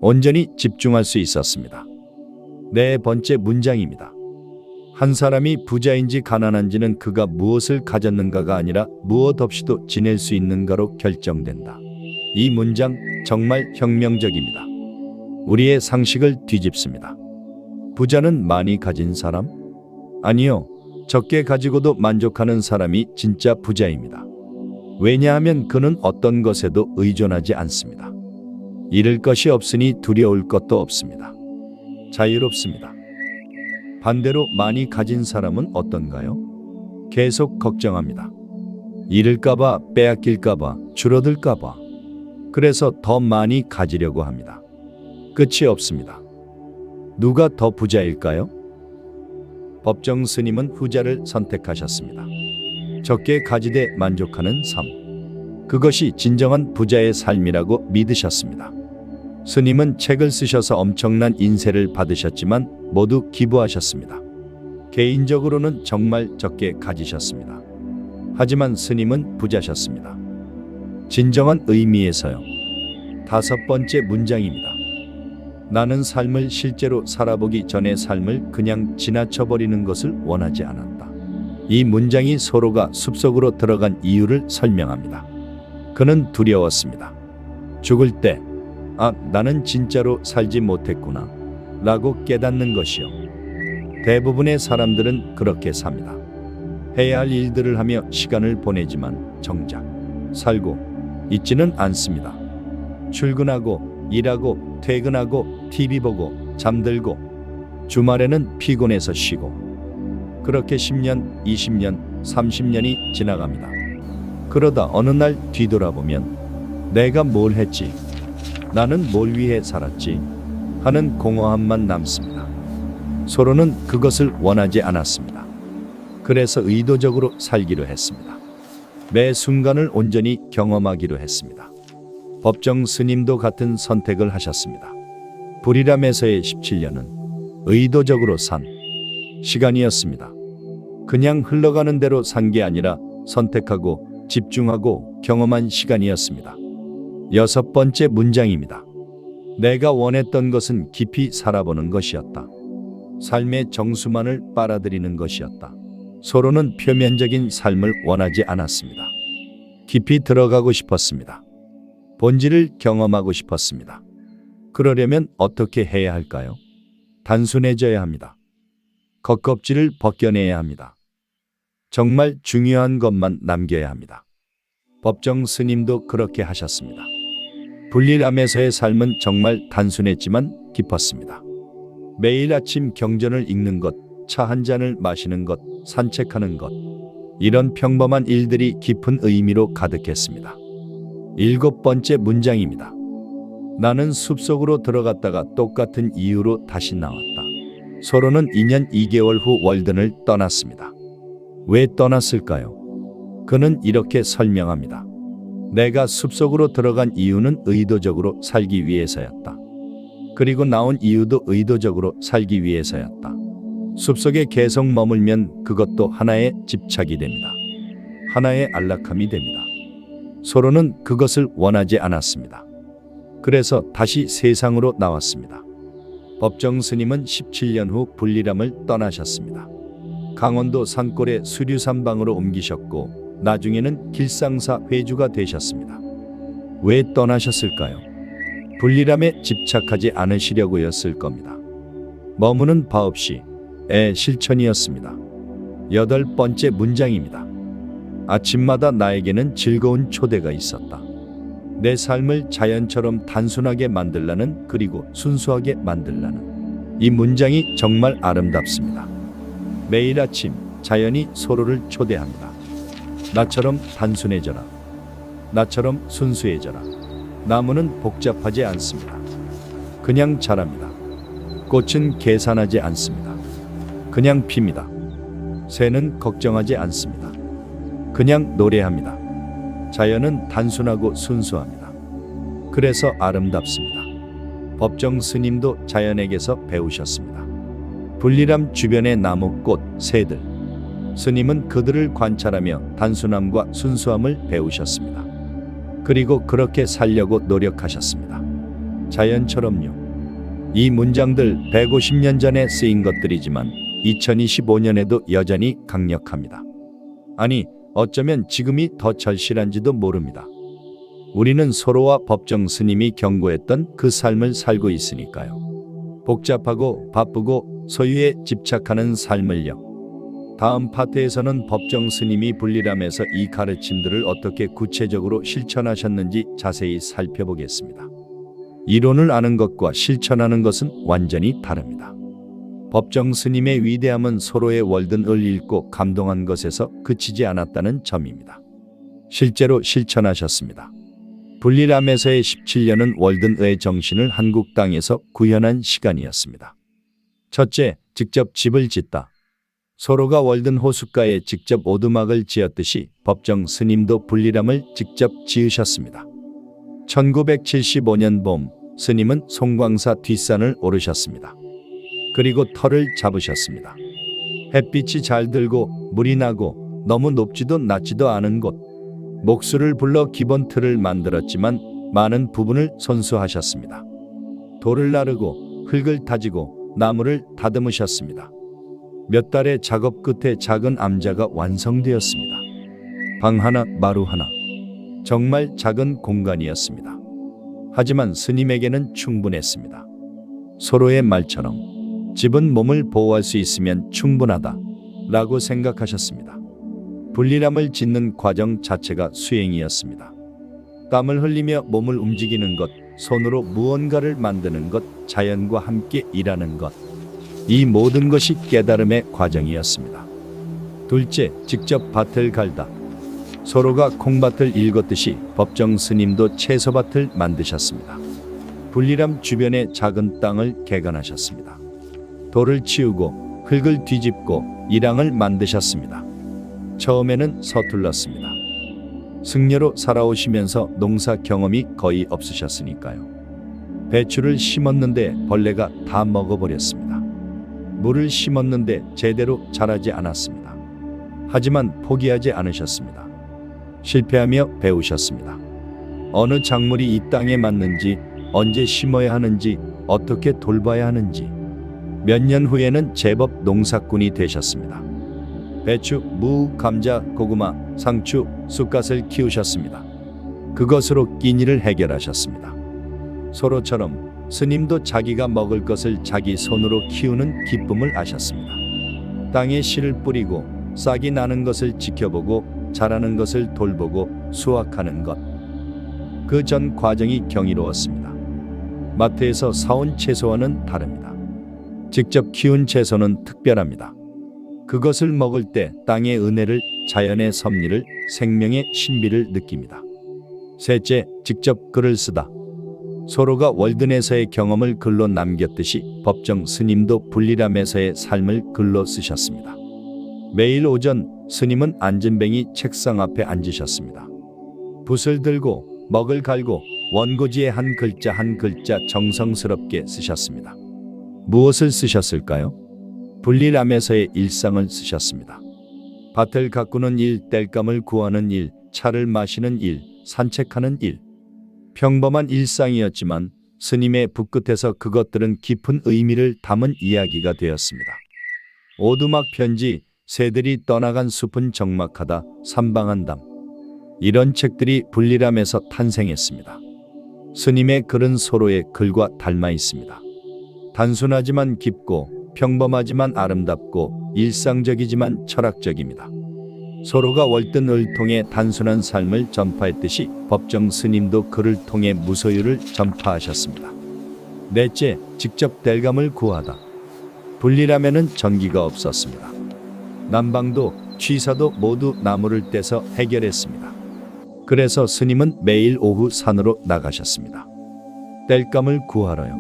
온전히 집중할 수 있었습니다. 4번째 문장입니다. 한 사람이 부자인지 가난한지는 그가 무엇을 가졌는가가 아니라 무엇 없이도 지낼 수 있는가로 결정된다. 이 문장 정말 혁명적입니다. 우리의 상식을 뒤집습니다. 부자는 많이 가진 사람? 아니요. 적게 가지고도 만족하는 사람이 진짜 부자입니다. 왜냐하면 그는 어떤 것에도 의존하지 않습니다. 잃을 것이 없으니 두려울 것도 없습니다. 자유롭습니다. 반대로 많이 가진 사람은 어떤가요? 계속 걱정합니다. 잃을까봐, 빼앗길까봐, 줄어들까봐. 그래서 더 많이 가지려고 합니다. 끝이 없습니다. 누가 더 부자일까요? 법정 스님은 후자를 선택하셨습니다. 적게 가지되 만족하는 삶. 그것이 진정한 부자의 삶이라고 믿으셨습니다. 스님은 책을 쓰셔서 엄청난 인세를 받으셨지만 모두 기부하셨습니다. 개인적으로는 정말 적게 가지셨습니다. 하지만 스님은 부자셨습니다. 진정한 의미에서요. 5번째 문장입니다. 나는 삶을 실제로 살아보기 전에 삶을 그냥 지나쳐버리는 것을 원하지 않았다. 이 문장이 서로가 숲속으로 들어간 이유를 설명합니다. 그는 두려웠습니다. 죽을 때 나는 진짜로 살지 못했구나 라고 깨닫는 것이요. 대부분의 사람들은 그렇게 삽니다. 해야 할 일들을 하며 시간을 보내지만 정작 살고 있지는 않습니다. 출근하고 일하고 퇴근하고 TV 보고 잠들고 주말에는 피곤해서 쉬고 그렇게 10년, 20년, 30년이 지나갑니다. 그러다 어느 날 뒤돌아보면 내가 뭘 했지? 나는 뭘 위해 살았지? 하는 공허함만 남습니다. 서로는 그것을 원하지 않았습니다. 그래서 의도적으로 살기로 했습니다. 매 순간을 온전히 경험하기로 했습니다. 법정 스님도 같은 선택을 하셨습니다. 불이람에서의 17년은 의도적으로 산 시간이었습니다. 그냥 흘러가는 대로 산 게 아니라 선택하고 집중하고 경험한 시간이었습니다. 6번째 문장입니다. 내가 원했던 것은 깊이 살아보는 것이었다. 삶의 정수만을 빨아들이는 것이었다. 서로는 표면적인 삶을 원하지 않았습니다. 깊이 들어가고 싶었습니다. 본질을 경험하고 싶었습니다. 그러려면 어떻게 해야 할까요? 단순해져야 합니다. 겉껍질을 벗겨내야 합니다. 정말 중요한 것만 남겨야 합니다. 법정 스님도 그렇게 하셨습니다. 불일암에서의 삶은 정말 단순했지만 깊었습니다. 매일 아침 경전을 읽는 것, 차 한 잔을 마시는 것, 산책하는 것, 이런 평범한 일들이 깊은 의미로 가득했습니다. 7번째 문장입니다. 나는 숲속으로 들어갔다가 똑같은 이유로 다시 나왔다. 서로는 2년 2개월 후 월든을 떠났습니다. 왜 떠났을까요? 그는 이렇게 설명합니다. 내가 숲속으로 들어간 이유는 의도적으로 살기 위해서였다. 그리고 나온 이유도 의도적으로 살기 위해서였다. 숲속에 계속 머물면 그것도 하나의 집착이 됩니다. 하나의 안락함이 됩니다. 서로는 그것을 원하지 않았습니다. 그래서 다시 세상으로 나왔습니다. 법정 스님은 17년 후 불리람을 떠나셨습니다. 강원도 산골의 수류산방으로 옮기셨고 나중에는 길상사 회주가 되셨습니다. 왜 떠나셨을까요? 불리람에 집착하지 않으시려고였을 겁니다. 머무는 바 없이 실천이었습니다. 8번째 문장입니다. 아침마다 나에게는 즐거운 초대가 있었다. 내 삶을 자연처럼 단순하게 만들라는, 그리고 순수하게 만들라는 이 문장이 정말 아름답습니다. 매일 아침 자연이 서로를 초대합니다. 나처럼 단순해져라. 나처럼 순수해져라. 나무는 복잡하지 않습니다. 그냥 자랍니다. 꽃은 계산하지 않습니다. 그냥 핍니다. 새는 걱정하지 않습니다. 그냥 노래합니다. 자연은 단순하고 순수합니다. 그래서 아름답습니다. 법정 스님도 자연에게서 배우셨습니다. 불리람 주변의 나무, 꽃, 새들. 스님은 그들을 관찰하며 단순함과 순수함을 배우셨습니다. 그리고 그렇게 살려고 노력하셨습니다. 자연처럼요. 이 문장들 150년 전에 쓰인 것들이지만 2025년에도 여전히 강력합니다. 아니, 어쩌면 지금이 더 절실한지도 모릅니다. 우리는 서로와 법정 스님이 경고했던 그 삶을 살고 있으니까요. 복잡하고 바쁘고 소유에 집착하는 삶을요. 다음 파트에서는 법정 스님이 불리람에서 이 가르침들을 어떻게 구체적으로 실천하셨는지 자세히 살펴보겠습니다. 이론을 아는 것과 실천하는 것은 완전히 다릅니다. 법정 스님의 위대함은 서로의 월든을 읽고 감동한 것에서 그치지 않았다는 점입니다. 실제로 실천하셨습니다. 불리람에서의 17년은 월든의 정신을 한국 땅에서 구현한 시간이었습니다. 첫째, 직접 집을 짓다. 서로가 월든 호숫가에 직접 오두막을 지었듯이 법정 스님도 불리람을 직접 지으셨습니다. 1975년 봄, 스님은 송광사 뒷산을 오르셨습니다. 그리고 터를 잡으셨습니다. 햇빛이 잘 들고 물이 나고 너무 높지도 낮지도 않은 곳. 목수를 불러 기본 틀을 만들었지만 많은 부분을 손수하셨습니다. 돌을 나르고 흙을 다지고 나무를 다듬으셨습니다. 몇 달의 작업 끝에 작은 암자가 완성되었습니다. 방 하나, 마루 하나. 정말 작은 공간이었습니다. 하지만 스님에게는 충분했습니다. 서로의 말처럼 집은 몸을 보호할 수 있으면 충분하다 라고 생각하셨습니다. 불리람을 짓는 과정 자체가 수행이었습니다. 땀을 흘리며 몸을 움직이는 것, 손으로 무언가를 만드는 것, 자연과 함께 일하는 것. 이 모든 것이 깨달음의 과정이었습니다. 둘째, 직접 밭을 갈다. 서로가 콩밭을 일궜듯이 법정 스님도 채소밭을 만드셨습니다. 불리람 주변의 작은 땅을 개간하셨습니다. 돌을 치우고 흙을 뒤집고 이랑을 만드셨습니다. 처음에는 서툴렀습니다. 승려로 살아오시면서 농사 경험이 거의 없으셨으니까요. 배추를 심었는데 벌레가 다 먹어버렸습니다. 물을 심었는데 제대로 자라지 않았습니다. 하지만 포기하지 않으셨습니다. 실패하며 배우셨습니다. 어느 작물이 이 땅에 맞는지, 언제 심어야 하는지, 어떻게 돌봐야 하는지. 몇 년 후에는 제법 농사꾼이 되셨습니다. 배추, 무, 감자, 고구마, 상추, 쑥갓을 키우셨습니다. 그것으로 끼니를 해결하셨습니다. 소로처럼 스님도 자기가 먹을 것을 자기 손으로 키우는 기쁨을 아셨습니다. 땅에 씨를 뿌리고 싹이 나는 것을 지켜보고 자라는 것을 돌보고 수확하는 것. 그 전 과정이 경이로웠습니다. 마트에서 사온 채소와는 다릅니다. 직접 키운 채소는 특별합니다. 그것을 먹을 때 땅의 은혜를, 자연의 섭리를, 생명의 신비를 느낍니다. 셋째, 직접 글을 쓰다. 서로가 월든에서의 경험을 글로 남겼듯이 법정 스님도 불리람에서의 삶을 글로 쓰셨습니다. 매일 오전 스님은 안진뱅이 책상 앞에 앉으셨습니다. 붓을 들고 먹을 갈고 원고지에 한 글자 한 글자 정성스럽게 쓰셨습니다. 무엇을 쓰셨을까요? 불리람에서의 일상을 쓰셨습니다. 밭을 가꾸는 일, 땔감을 구하는 일, 차를 마시는 일, 산책하는 일. 평범한 일상이었지만 스님의 붓끝에서 그것들은 깊은 의미를 담은 이야기가 되었습니다. 오두막 편지, 새들이 떠나간 숲은 적막하다, 삼방한담. 이런 책들이 불리람에서 탄생했습니다. 스님의 글은 서로의 글과 닮아 있습니다. 단순하지만 깊고 평범하지만 아름답고 일상적이지만 철학적입니다. 소로가 월든을 통해 단순한 삶을 전파했듯이 법정 스님도 그를 통해 무소유를 전파하셨습니다. 넷째, 직접 땔감을 구하다. 불리람에는 전기가 없었습니다. 난방도 취사도 모두 나무를 떼서 해결했습니다. 그래서 스님은 매일 오후 산으로 나가셨습니다. 땔감을 구하러요.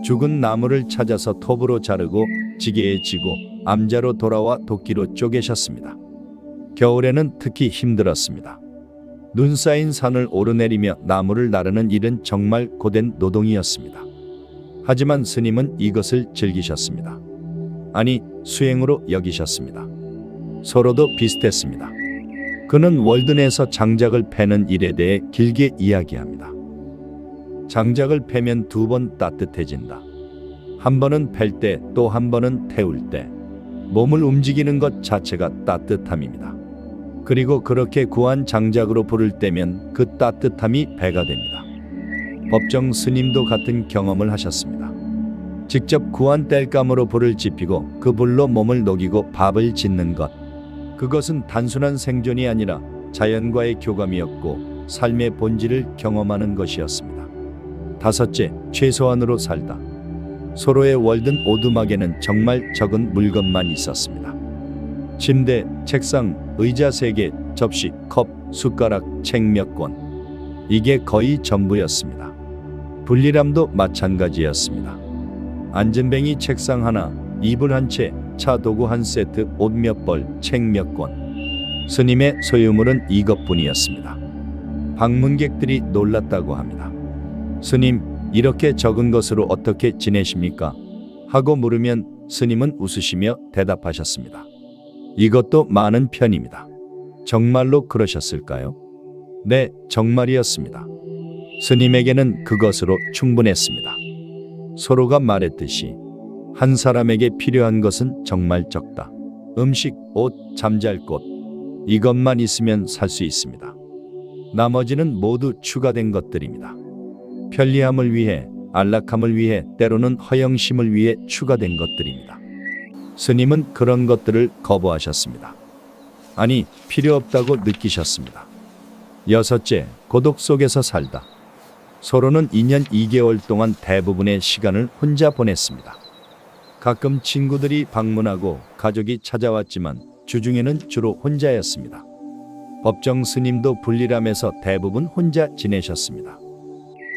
죽은 나무를 찾아서 톱으로 자르고 지게에 지고 암자로 돌아와 도끼로 쪼개셨습니다. 겨울에는 특히 힘들었습니다. 눈 쌓인 산을 오르내리며 나무를 나르는 일은 정말 고된 노동이었습니다. 하지만 스님은 이것을 즐기셨습니다. 아니, 수행으로 여기셨습니다. 소로도 비슷했습니다. 그는 월든에서 장작을 패는 일에 대해 길게 이야기합니다. 장작을 패면 2번 따뜻해진다. 한 번은 팰 때, 또 한 번은 태울 때. 몸을 움직이는 것 자체가 따뜻함입니다. 그리고 그렇게 구한 장작으로 불을 떼면 그 따뜻함이 배가 됩니다. 법정 스님도 같은 경험을 하셨습니다. 직접 구한 땔감으로 불을 지피고 그 불로 몸을 녹이고 밥을 짓는 것. 그것은 단순한 생존이 아니라 자연과의 교감이었고 삶의 본질을 경험하는 것이었습니다. 다섯째, 최소한으로 살다. 소로의 월든 오두막에는 정말 적은 물건만 있었습니다. 침대, 책상, 의자 3개, 접시, 컵, 숟가락, 책 몇 권. 이게 거의 전부였습니다. 불리람도 마찬가지였습니다. 안전뱅이 책상 하나, 이불 한 채, 차 도구 한 세트, 옷 몇 벌, 책 몇 권. 스님의 소유물은 이것뿐이었습니다. 방문객들이 놀랐다고 합니다. 스님, 이렇게 적은 것으로 어떻게 지내십니까? 하고 물으면 스님은 웃으시며 대답하셨습니다. 이것도 많은 편입니다. 정말로 그러셨을까요? 네, 정말이었습니다. 스님에게는 그것으로 충분했습니다. 소로가 말했듯이 한 사람에게 필요한 것은 정말 적다. 음식, 옷, 잠잘 곳. 이것만 있으면 살 수 있습니다. 나머지는 모두 추가된 것들입니다. 편리함을 위해, 안락함을 위해, 때로는 허영심을 위해 추가된 것들입니다. 스님은 그런 것들을 거부하셨습니다. 아니, 필요 없다고 느끼셨습니다. 여섯째, 고독 속에서 살다. 소로는 2년 2개월 동안 대부분의 시간을 혼자 보냈습니다. 가끔 친구들이 방문하고 가족이 찾아왔지만 주중에는 주로 혼자였습니다. 법정 스님도 불리람에서 대부분 혼자 지내셨습니다.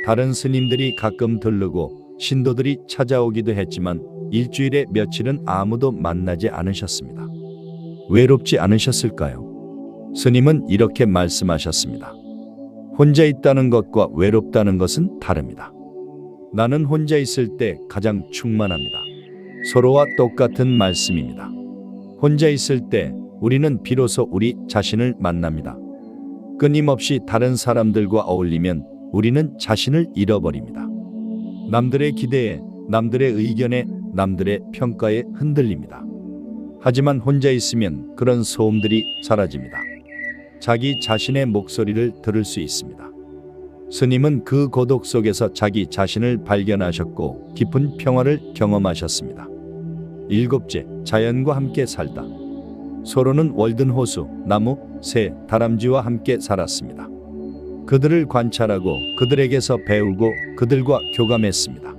다른 스님들이 가끔 들르고 신도들이 찾아오기도 했지만 일주일에 며칠은 아무도 만나지 않으셨습니다. 외롭지 않으셨을까요? 스님은 이렇게 말씀하셨습니다. 혼자 있다는 것과 외롭다는 것은 다릅니다. 나는 혼자 있을 때 가장 충만합니다. 소로와 똑같은 말씀입니다. 혼자 있을 때 우리는 비로소 우리 자신을 만납니다. 끊임없이 다른 사람들과 어울리면 우리는 자신을 잃어버립니다. 남들의 기대에, 남들의 의견에, 남들의 평가에 흔들립니다. 하지만 혼자 있으면 그런 소음들이 사라집니다. 자기 자신의 목소리를 들을 수 있습니다. 스님은 그 고독 속에서 자기 자신을 발견하셨고 깊은 평화를 경험하셨습니다. 일곱째, 자연과 함께 살다. 소로는 월든 호수, 나무, 새, 다람쥐와 함께 살았습니다. 그들을 관찰하고 그들에게서 배우고 그들과 교감했습니다.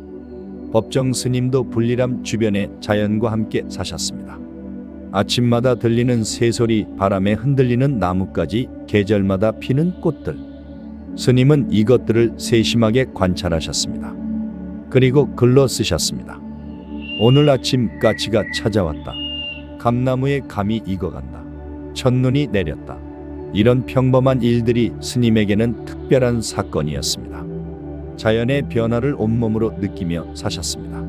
법정 스님도 불리람 주변의 자연과 함께 사셨습니다. 아침마다 들리는 새소리, 바람에 흔들리는 나뭇가지, 계절마다 피는 꽃들. 스님은 이것들을 세심하게 관찰하셨습니다. 그리고 글로 쓰셨습니다. 오늘 아침 까치가 찾아왔다. 감나무에 감이 익어간다. 첫눈이 내렸다. 이런 평범한 일들이 스님에게는 특별한 사건이었습니다. 자연의 변화를 온몸으로 느끼며 사셨습니다.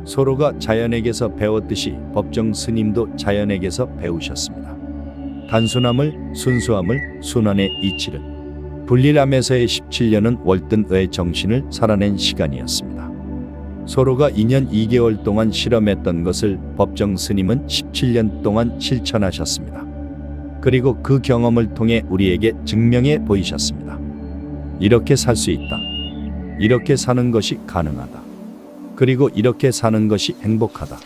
소로가 자연에게서 배웠듯이 법정 스님도 자연에게서 배우셨습니다. 단순함을, 순수함을, 순환의 이치를. 불리람에서의 17년은 월든의 정신을 살아낸 시간이었습니다. 소로가 2년 2개월 동안 실험했던 것을 법정 스님은 17년 동안 실천하셨습니다. 그리고 그 경험을 통해 우리에게 증명해 보이셨습니다. 이렇게 살 수 있다. 이렇게 사는 것이 가능하다. 그리고 이렇게 사는 것이 행복하다.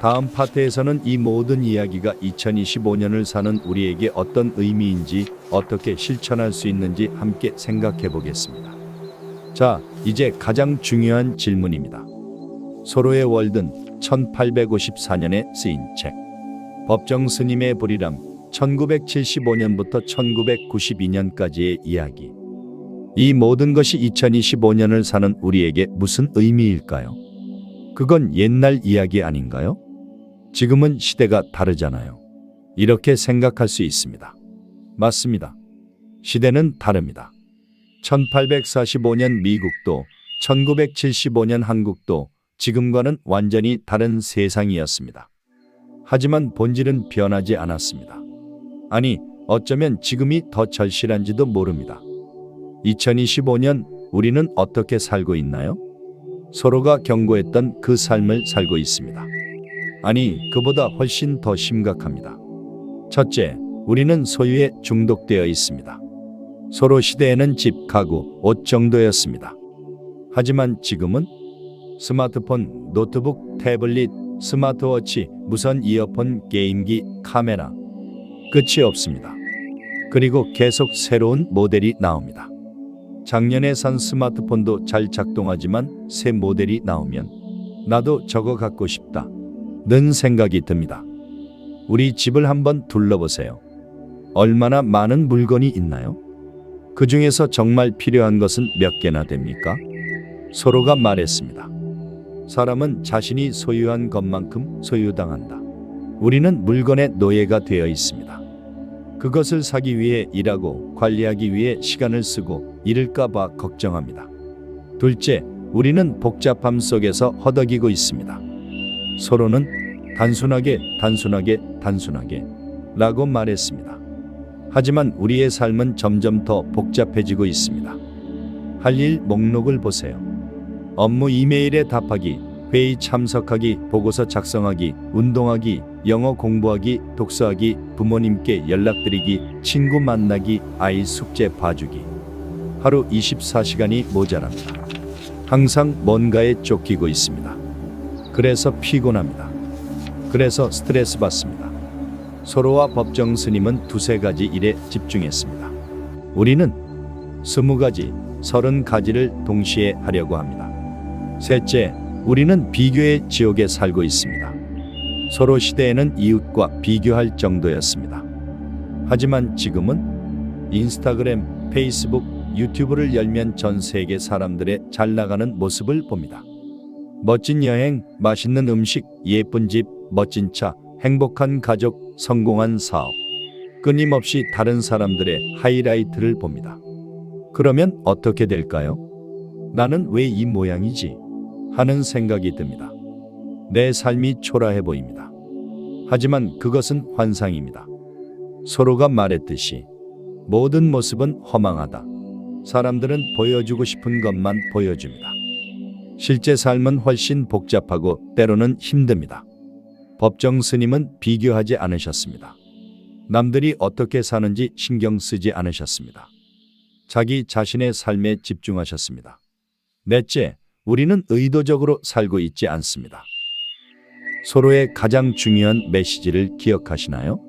다음 파트에서는 이 모든 이야기가 2025년을 사는 우리에게 어떤 의미인지, 어떻게 실천할 수 있는지 함께 생각해 보겠습니다. 자, 이제 가장 중요한 질문입니다. 소로의 월든 1854년에 쓰인 책. 법정 스님의 불이람 1975년부터 1992년까지의 이야기. 이 모든 것이 2025년을 사는 우리에게 무슨 의미일까요? 그건 옛날 이야기 아닌가요? 지금은 시대가 다르잖아요. 이렇게 생각할 수 있습니다. 맞습니다. 시대는 다릅니다. 1845년 미국도 1975년 한국도 지금과는 완전히 다른 세상이었습니다. 하지만 본질은 변하지 않았습니다. 아니, 어쩌면 지금이 더 절실한지도 모릅니다. 2025년 우리는 어떻게 살고 있나요? 서로가 경고했던 그 삶을 살고 있습니다. 아니, 그보다 훨씬 더 심각합니다. 첫째, 우리는 소유에 중독되어 있습니다. 서로 시대에는 집, 가구, 옷 정도였습니다. 하지만 지금은 스마트폰, 노트북, 태블릿, 스마트워치, 무선 이어폰, 게임기, 카메라. 끝이 없습니다. 그리고 계속 새로운 모델이 나옵니다. 작년에 산 스마트폰도 잘 작동하지만 새 모델이 나오면 나도 저거 갖고 싶다 는 생각이 듭니다. 우리 집을 한번 둘러보세요. 얼마나 많은 물건이 있나요? 그 중에서 정말 필요한 것은 몇 개나 됩니까? 서로가 말했습니다. 사람은 자신이 소유한 것만큼 소유당한다. 우리는 물건의 노예가 되어 있습니다. 그것을 사기 위해 일하고 관리하기 위해 시간을 쓰고 잃을까 봐 걱정합니다. 둘째, 우리는 복잡함 속에서 허덕이고 있습니다. 서로는 단순하게 라고 말했습니다. 하지만 우리의 삶은 점점 더 복잡해지고 있습니다. 할 일 목록을 보세요. 업무 이메일에 답하기, 회의 참석하기, 보고서 작성하기, 운동하기, 영어 공부하기, 독서하기, 부모님께 연락드리기, 친구 만나기, 아이 숙제 봐주기. 하루 24시간이 모자랍니다. 항상 뭔가에 쫓기고 있습니다. 그래서 피곤합니다. 그래서 스트레스 받습니다. 서로와 법정 스님은 두세 가지 일에 집중했습니다. 우리는 20가지, 30가지를 동시에 하려고 합니다. 셋째, 우리는 비교의 지옥에 살고 있습니다. 서로 시대에는 이웃과 비교할 정도였습니다. 하지만 지금은 인스타그램, 페이스북, 유튜브를 열면 전 세계 사람들의 잘 나가는 모습을 봅니다. 멋진 여행, 맛있는 음식, 예쁜 집, 멋진 차, 행복한 가족, 성공한 사업. 끊임없이 다른 사람들의 하이라이트를 봅니다. 그러면 어떻게 될까요? 나는 왜 이 모양이지? 하는 생각이 듭니다. 내 삶이 초라해 보입니다. 하지만 그것은 환상입니다. 서로가 말했듯이 모든 모습은 허망하다. 사람들은 보여주고 싶은 것만 보여줍니다. 실제 삶은 훨씬 복잡하고 때로는 힘듭니다. 법정 스님은 비교하지 않으셨습니다. 남들이 어떻게 사는지 신경 쓰지 않으셨습니다. 자기 자신의 삶에 집중하셨습니다. 넷째, 우리는 의도적으로 살고 있지 않습니다. 서로의 가장 중요한 메시지를 기억하시나요?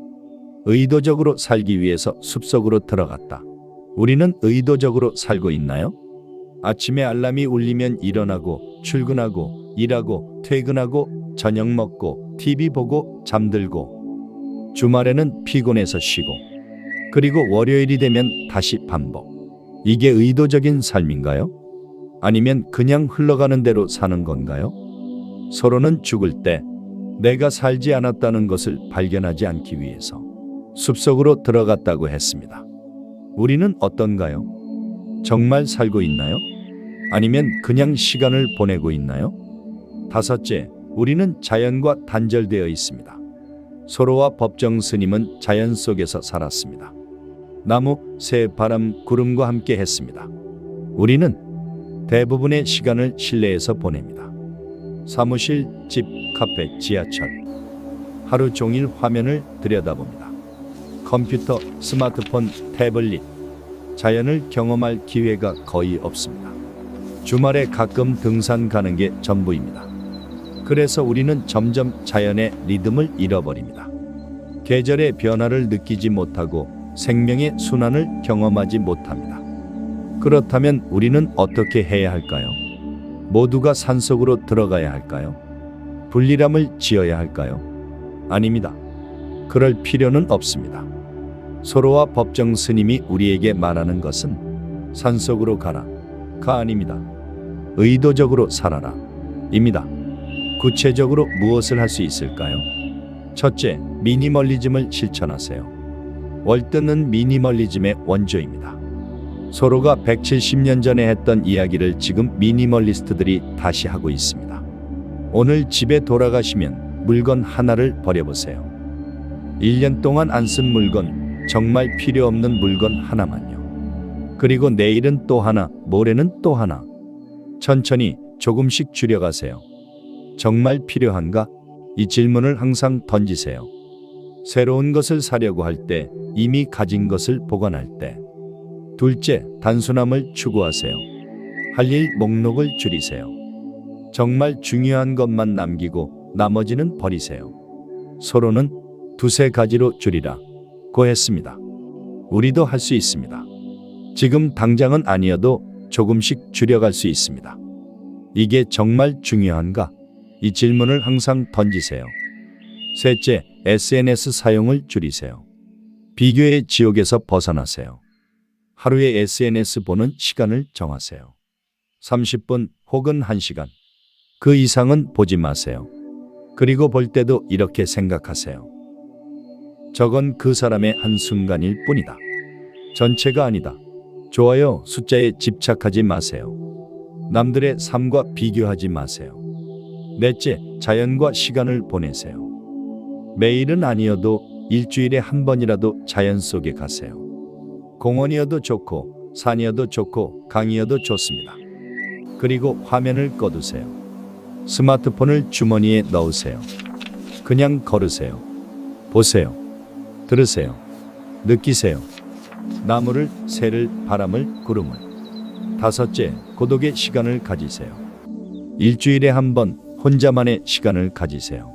의도적으로 살기 위해서 숲속으로 들어갔다. 우리는 의도적으로 살고 있나요? 아침에 알람이 울리면 일어나고 출근하고 일하고 퇴근하고 저녁 먹고 TV 보고 잠들고 주말에는 피곤해서 쉬고 그리고 월요일이 되면 다시 반복. 이게 의도적인 삶인가요? 아니면 그냥 흘러가는 대로 사는 건가요? 서로는 죽을 때 내가 살지 않았다는 것을 발견하지 않기 위해서 숲속으로 들어갔다고 했습니다. 우리는 어떤가요? 정말 살고 있나요? 아니면 그냥 시간을 보내고 있나요? 다섯째, 우리는 자연과 단절되어 있습니다. 서로와 법정 스님은 자연 속에서 살았습니다. 나무, 새, 바람, 구름과 함께 했습니다. 우리는 대부분의 시간을 실내에서 보냅니다. 사무실, 집, 카페, 지하철. 하루 종일 화면을 들여다봅니다. 컴퓨터, 스마트폰, 태블릿. 자연을 경험할 기회가 거의 없습니다. 주말에 가끔 등산 가는 게 전부입니다. 그래서 우리는 점점 자연의 리듬을 잃어버립니다. 계절의 변화를 느끼지 못하고 생명의 순환을 경험하지 못합니다. 그렇다면 우리는 어떻게 해야 할까요? 모두가 산속으로 들어가야 할까요? 분리람을 지어야 할까요? 아닙니다. 그럴 필요는 없습니다. 소로와 법정 스님이 우리에게 말하는 것은 산속으로 가라가 아닙니다. 의도적으로 살아라 입니다. 구체적으로 무엇을 할 수 있을까요? 첫째, 미니멀리즘을 실천하세요. 월드는 미니멀리즘의 원조입니다. 소로가 170년 전에 했던 이야기를 지금 미니멀리스트들이 다시 하고 있습니다. 오늘 집에 돌아가시면 물건 하나를 버려보세요. 1년 동안 안 쓴 물건, 정말 필요 없는 물건 하나만요. 그리고 내일은 또 하나, 모레는 또 하나. 천천히 조금씩 줄여가세요. 정말 필요한가? 이 질문을 항상 던지세요. 새로운 것을 사려고 할 때, 이미 가진 것을 보관할 때. 둘째, 단순함을 추구하세요. 할 일 목록을 줄이세요. 정말 중요한 것만 남기고 나머지는 버리세요. 소로는 두세 가지로 줄이라고 했습니다. 우리도 할 수 있습니다. 지금 당장은 아니어도 조금씩 줄여갈 수 있습니다. 이게 정말 중요한가? 이 질문을 항상 던지세요. 셋째, SNS 사용을 줄이세요. 비교의 지옥에서 벗어나세요. 하루에 SNS 보는 시간을 정하세요. 30분 혹은 1시간. 그 이상은 보지 마세요. 그리고 볼 때도 이렇게 생각하세요. 저건 그 사람의 한순간일 뿐이다. 전체가 아니다. 좋아요 숫자에 집착하지 마세요. 남들의 삶과 비교하지 마세요. 넷째, 자연과 시간을 보내세요. 매일은 아니어도 일주일에 한 번이라도 자연 속에 가세요. 공원이어도 좋고 산이어도 좋고 강이어도 좋습니다. 그리고 화면을 꺼두세요. 스마트폰을 주머니에 넣으세요. 그냥 걸으세요. 보세요. 들으세요. 느끼세요. 나무를, 새를, 바람을, 구름을. 다섯째, 고독의 시간을 가지세요. 일주일에 한 번 혼자만의 시간을 가지세요.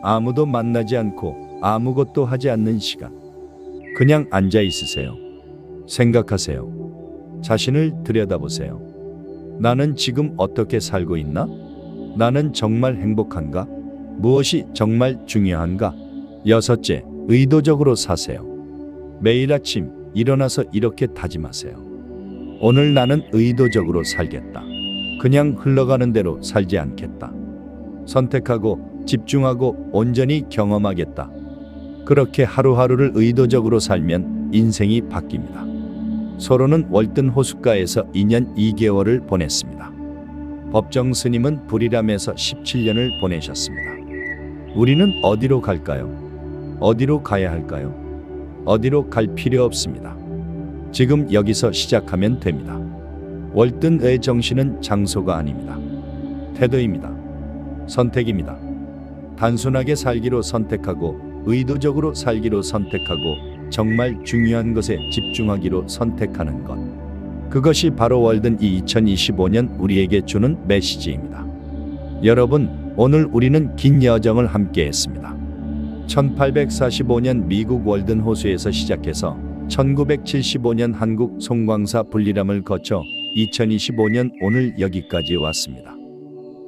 아무도 만나지 않고 아무것도 하지 않는 시간. 그냥 앉아 있으세요. 생각하세요. 자신을 들여다보세요. 나는 지금 어떻게 살고 있나? 나는 정말 행복한가? 무엇이 정말 중요한가? 여섯째, 의도적으로 사세요. 매일 아침 일어나서 이렇게 다짐하세요. 오늘 나는 의도적으로 살겠다. 그냥 흘러가는 대로 살지 않겠다. 선택하고 집중하고 온전히 경험하겠다. 그렇게 하루하루를 의도적으로 살면 인생이 바뀝니다. 소로는 월든 호숫가에서 2년 2개월을 보냈습니다. 법정 스님은 불이람에서 17년을 보내셨습니다. 우리는 어디로 갈까요? 어디로 가야 할까요? 어디로 갈 필요 없습니다. 지금 여기서 시작하면 됩니다. 월든의 정신은 장소가 아닙니다. 태도입니다. 선택입니다. 단순하게 살기로 선택하고 의도적으로 살기로 선택하고 정말 중요한 것에 집중하기로 선택하는 것. 그것이 바로 월든 2025년 우리에게 주는 메시지입니다. 여러분, 오늘 우리는 긴 여정을 함께 했습니다. 1845년 미국 월든 호수에서 시작해서 1975년 한국 송광사 분리람을 거쳐 2025년 오늘 여기까지 왔습니다.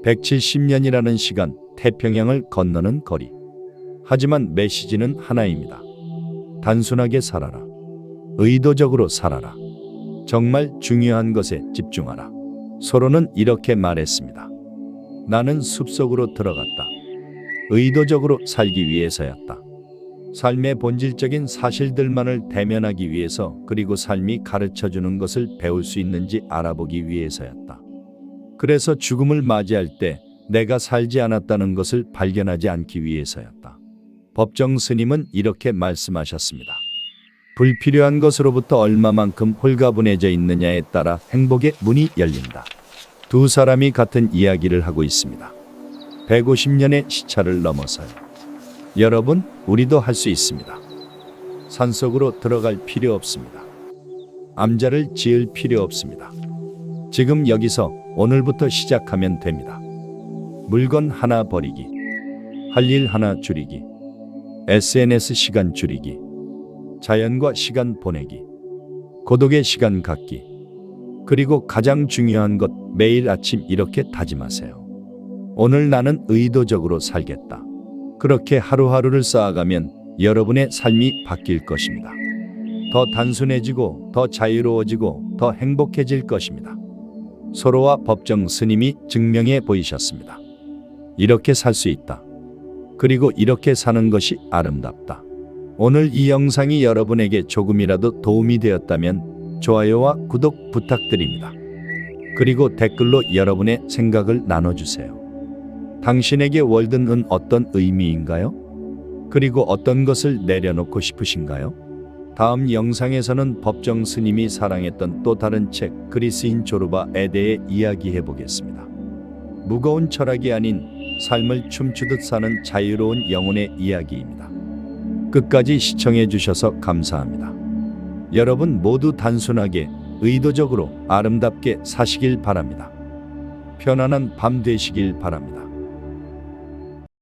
170년이라는 시간, 태평양을 건너는 거리. 하지만 메시지는 하나입니다. 단순하게 살아라. 의도적으로 살아라. 정말 중요한 것에 집중하라. 소로는 이렇게 말했습니다. 나는 숲속으로 들어갔다. 의도적으로 살기 위해서였다. 삶의 본질적인 사실들만을 대면하기 위해서, 그리고 삶이 가르쳐주는 것을 배울 수 있는지 알아보기 위해서였다. 그래서 죽음을 맞이할 때 내가 살지 않았다는 것을 발견하지 않기 위해서였다. 법정 스님은 이렇게 말씀하셨습니다. 불필요한 것으로부터 얼마만큼 홀가분해져 있느냐에 따라 행복의 문이 열린다. 두 사람이 같은 이야기를 하고 있습니다. 150년의 시차를 넘어서요. 여러분, 우리도 할 수 있습니다. 산속으로 들어갈 필요 없습니다. 암자를 지을 필요 없습니다. 지금 여기서 오늘부터 시작하면 됩니다. 물건 하나 버리기, 할 일 하나 줄이기, SNS 시간 줄이기, 자연과 시간 보내기, 고독의 시간 갖기, 그리고 가장 중요한 것, 매일 아침 이렇게 다짐하세요. 오늘 나는 의도적으로 살겠다. 그렇게 하루하루를 쌓아가면 여러분의 삶이 바뀔 것입니다. 더 단순해지고 더 자유로워지고 더 행복해질 것입니다. 소로와 법정 스님이 증명해 보이셨습니다. 이렇게 살 수 있다. 그리고 이렇게 사는 것이 아름답다. 오늘 이 영상이 여러분에게 조금이라도 도움이 되었다면 좋아요와 구독 부탁드립니다. 그리고 댓글로 여러분의 생각을 나눠주세요. 당신에게 월든은 어떤 의미인가요? 그리고 어떤 것을 내려놓고 싶으신가요? 다음 영상에서는 법정 스님이 사랑했던 또 다른 책 그리스인 조르바에 대해 이야기해 보겠습니다. 무거운 철학이 아닌 삶을 춤추듯 사는 자유로운 영혼의 이야기입니다. 끝까지 시청해 주셔서 감사합니다. 여러분 모두 단순하게, 의도적으로, 아름답게 사시길 바랍니다. 편안한 밤 되시길 바랍니다.